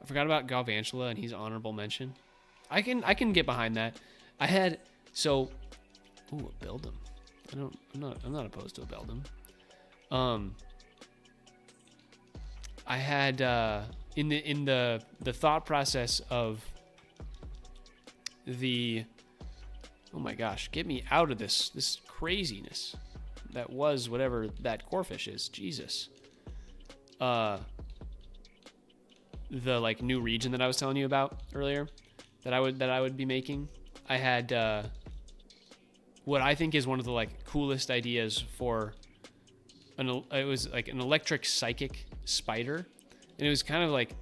I forgot about Galvantula, and he's honorable mention. I can get behind that. I had a Beldum. I'm not opposed to a Beldum. I had in the thought process of the, oh my gosh, get me out of this craziness that was whatever that Corphish is. Jesus. The like new region that I was telling you about earlier that I would be making. I had what I think is one of the like coolest ideas for it was like an electric psychic spider, and it was kind of like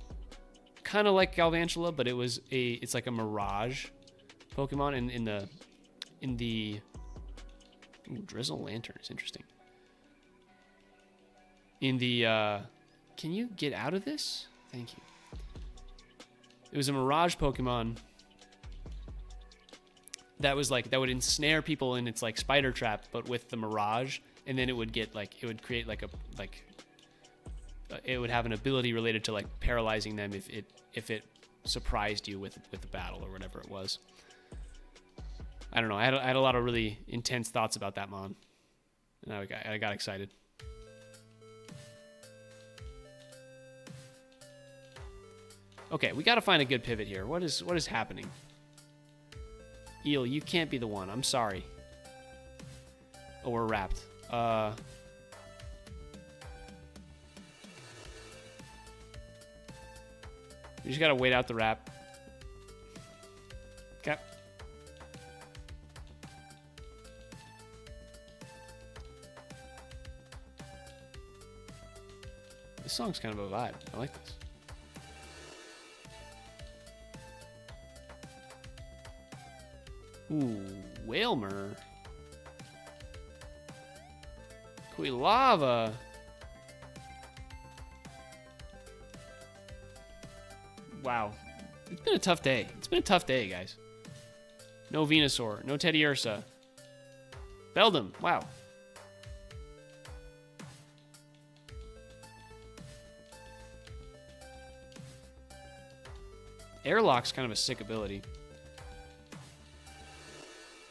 Galvantula, but it's like a mirage Pokemon in the Drizzle Lantern is interesting. In the can you get out of this? Thank you. It was a mirage Pokemon that was like, that would ensnare people in its like spider trap, but with the mirage, and then it would get like, it would create like it would have an ability related to like paralyzing them if it surprised you with the battle or whatever it was. I don't know. I had a lot of really intense thoughts about that mon, and I got excited. Okay, we got to find a good pivot here. What is happening? Eel, you can't be the one. I'm sorry. Oh, we're wrapped. We just gotta wait out the wrap. Okay. This song's kind of a vibe. I like this. Ooh, Whalmer. Quilava. Wow. It's been a tough day. It's been a tough day, guys. No Venusaur. No Teddiursa. Beldum. Wow. Airlock's kind of a sick ability.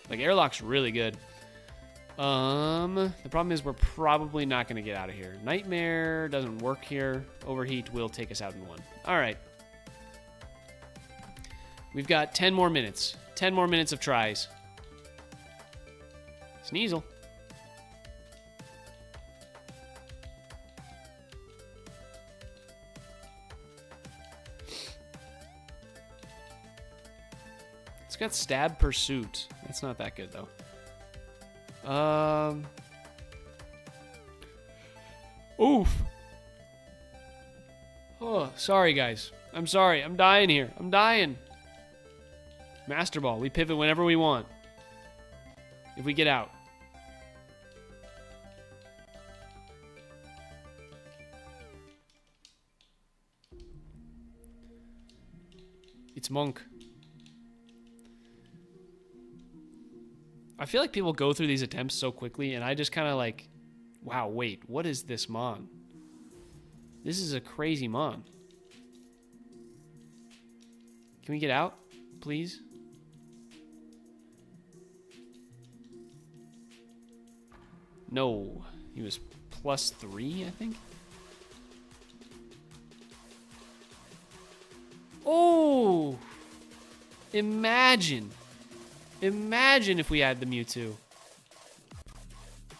Like, Airlock's really good. The problem is we're probably not going to get out of here. Nightmare doesn't work here. Overheat will take us out in one. All right. We've got 10 more minutes. 10 more minutes of tries. Sneasel. got Stab Pursuit. That's not that good, though. Oof. Oh, sorry, guys. I'm sorry. I'm dying here. I'm dying. Master Ball. We pivot whenever we want. If we get out. It's Monk. I feel like people go through these attempts so quickly, and I just kind of like, wow, wait, what is this Mon? This is a crazy Mon. Can we get out, please? No, he was +3, I think. Oh, imagine if we had the Mewtwo.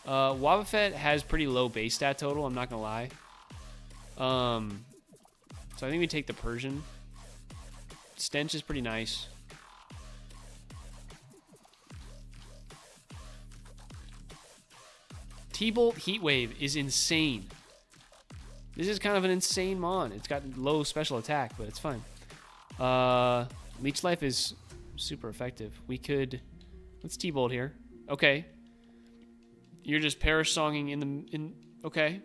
Wobbuffet has pretty low base stat total, I'm not gonna lie. So I think we take the Persian. Stench is pretty nice. T-Bolt Heat Wave is insane. This is kind of an insane Mon. It's got low special attack, but it's fine. Leech Life is super effective. We could... Let's T-Bolt here. Okay. You're just Perish Songing in... Okay.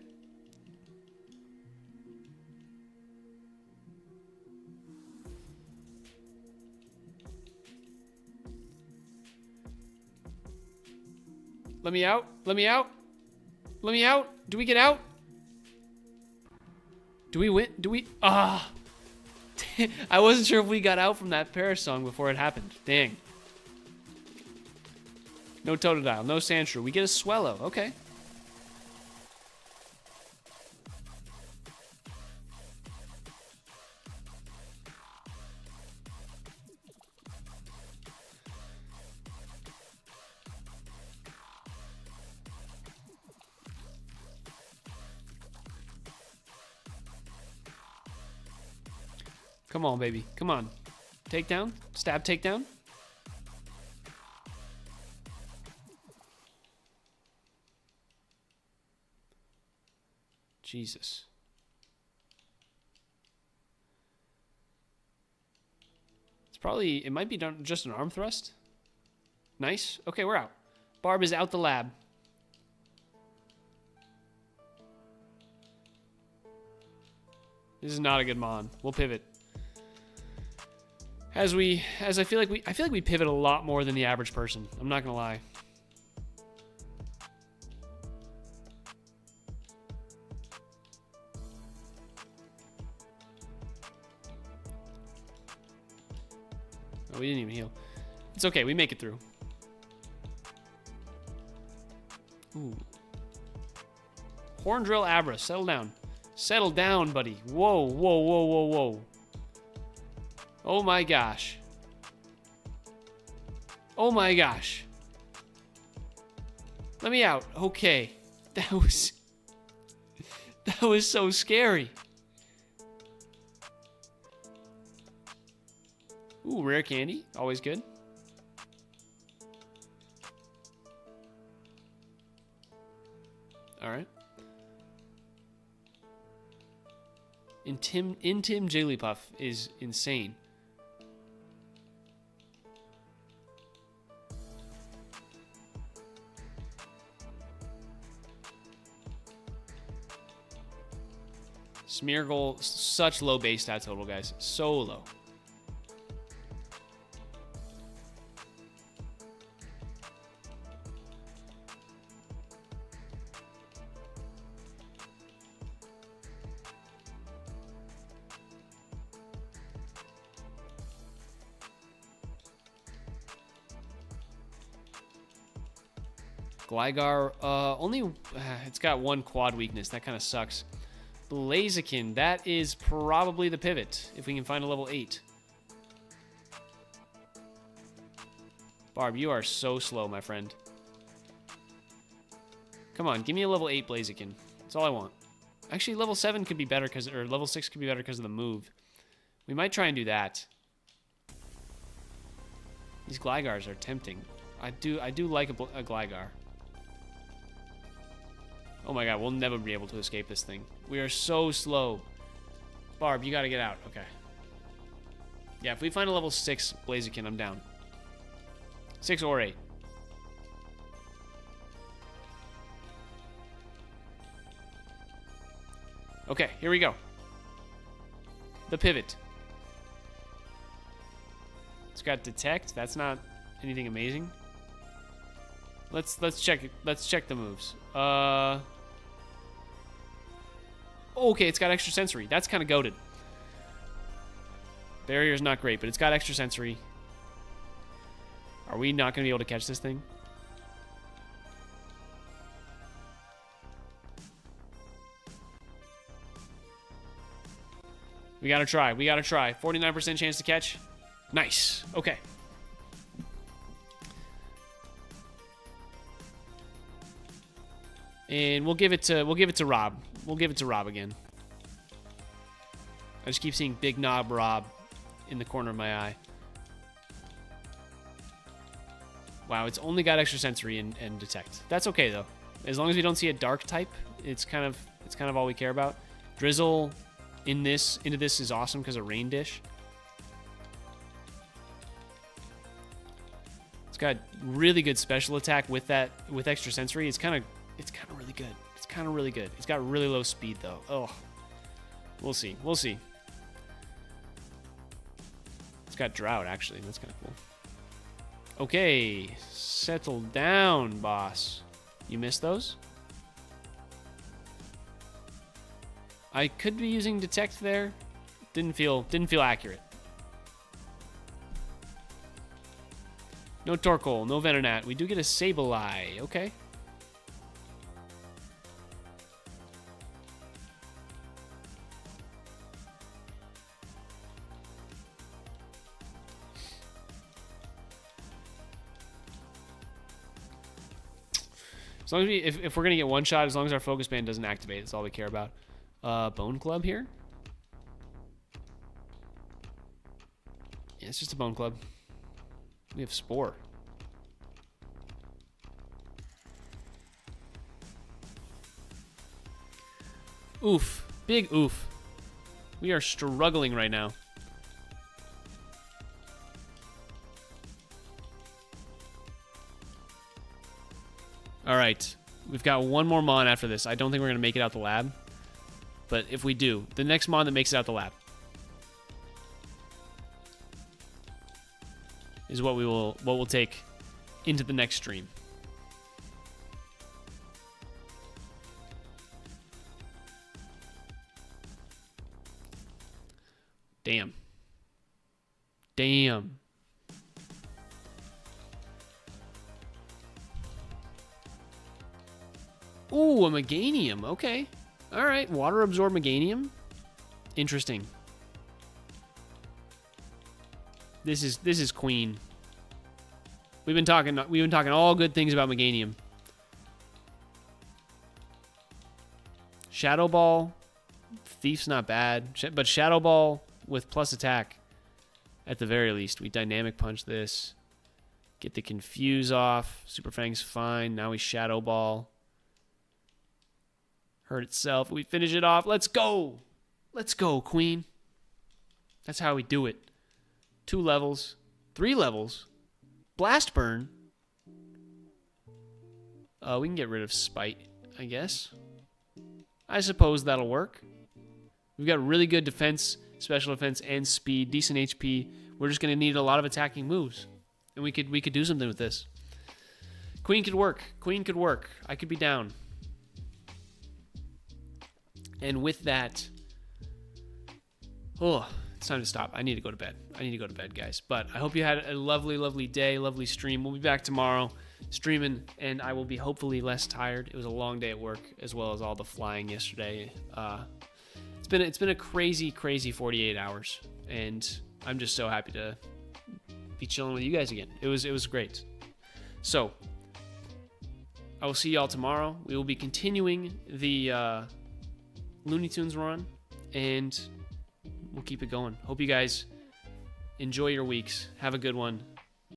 Let me out. Let me out. Let me out. Do we get out? Do we win? Do we... Ah! I wasn't sure if we got out from that Perish Song before it happened. Dang. No Totodile. No Sandshrew. We get a Swellow. Okay. Come on, baby. Come on. Takedown? Stab takedown? Jesus. It's probably... It might be done just an arm thrust. Nice. Okay, we're out. Barb is out the lab. This is not a good Mon. We'll pivot. As I feel like we pivot a lot more than the average person. I'm not gonna lie. Oh, we didn't even heal. It's okay, we make it through. Ooh. Horn Drill Abra, settle down. Settle down, buddy. Whoa, whoa, whoa, whoa, whoa. Oh my gosh. Oh my gosh. Let me out. Okay. That was so scary. Ooh, rare candy. Always good. All right. Intim Jigglypuff is insane. Smeargle, such low base stat total, guys. So low. Gligar, it's got one quad weakness. That kind of sucks. Blaziken, that is probably the pivot, if we can find a level 8. Barb, you are so slow, my friend. Come on, give me a level 8 Blaziken. That's all I want. Actually, level 7 could be better, or level 6 could be better because of the move. We might try and do that. These Glygars are tempting. I do like a Gligar. Oh my god, we'll never be able to escape this thing. We are so slow. Barb, you gotta get out. Okay. Yeah, if we find a level 6 Blaziken, I'm down. 6 or 8. Okay, here we go. The pivot. It's got detect. That's not anything amazing. Let's check it. Let's check the moves. Okay, it's got extra sensory. That's kind of goated. Barrier's not great, but it's got extra sensory. Are we not going to be able to catch this thing? We gotta try. We gotta try. 49% chance to catch. Nice. Okay. And we'll give it to Rob. We'll give it to Rob again. I just keep seeing Big Knob Rob in the corner of my eye. Wow, it's only got extra sensory and detect. That's okay though. As long as we don't see a dark type, it's kind of all we care about. Drizzle into this is awesome because of Rain Dish. It's got really good special attack with extra sensory. It's kind of really good. It's kind of really good. It's got really low speed though. Oh, we'll see. We'll see. It's got drought actually. That's kind of cool. Okay, settle down, boss. You missed those? I could be using detect there. Didn't feel accurate. No Torkoal, no Venonat. We do get a Sableye. Okay. As long as if we're gonna get one shot, as long as our focus band doesn't activate, that's all we care about. Bone Club here. Yeah, it's just a Bone Club. We have Spore. Oof. Big oof. We are struggling right now. All right. We've got one more Mon after this. I don't think we're going to make it out the lab. But if we do, the next Mon that makes it out the lab is what we'll take into the next stream. Damn. Damn. Ooh, a Meganium. Okay. All right. Water absorb Meganium. Interesting. This is Queen. We've been talking all good things about Meganium. Shadow Ball. Thief's not bad, but Shadow Ball with plus attack at the very least. We Dynamic Punch this. Get the Confuse off. Super Fang's fine. Now we Shadow Ball. Hurt itself. We finish it off. Let's go. Let's go, Queen. That's how we do it. 2 levels. 3 levels. Blast Burn. We can get rid of Spite, I guess. I suppose that'll work. We've got really good defense, special defense, and speed. Decent HP. We're just going to need a lot of attacking moves. And we could do something with this. Queen could work. Queen could work. I could be down. And with that, oh, it's time to stop. I need to go to bed. I need to go to bed, guys. But I hope you had a lovely, lovely day, lovely stream. We'll be back tomorrow streaming, and I will be hopefully less tired. It was a long day at work, as well as all the flying yesterday. It's been a crazy, crazy 48 hours, and I'm just so happy to be chilling with you guys again. It was great. So I will see y'all tomorrow. We will be continuing the Looney Tunes run, and we'll keep it going. Hope you guys enjoy your weeks. Have a good one.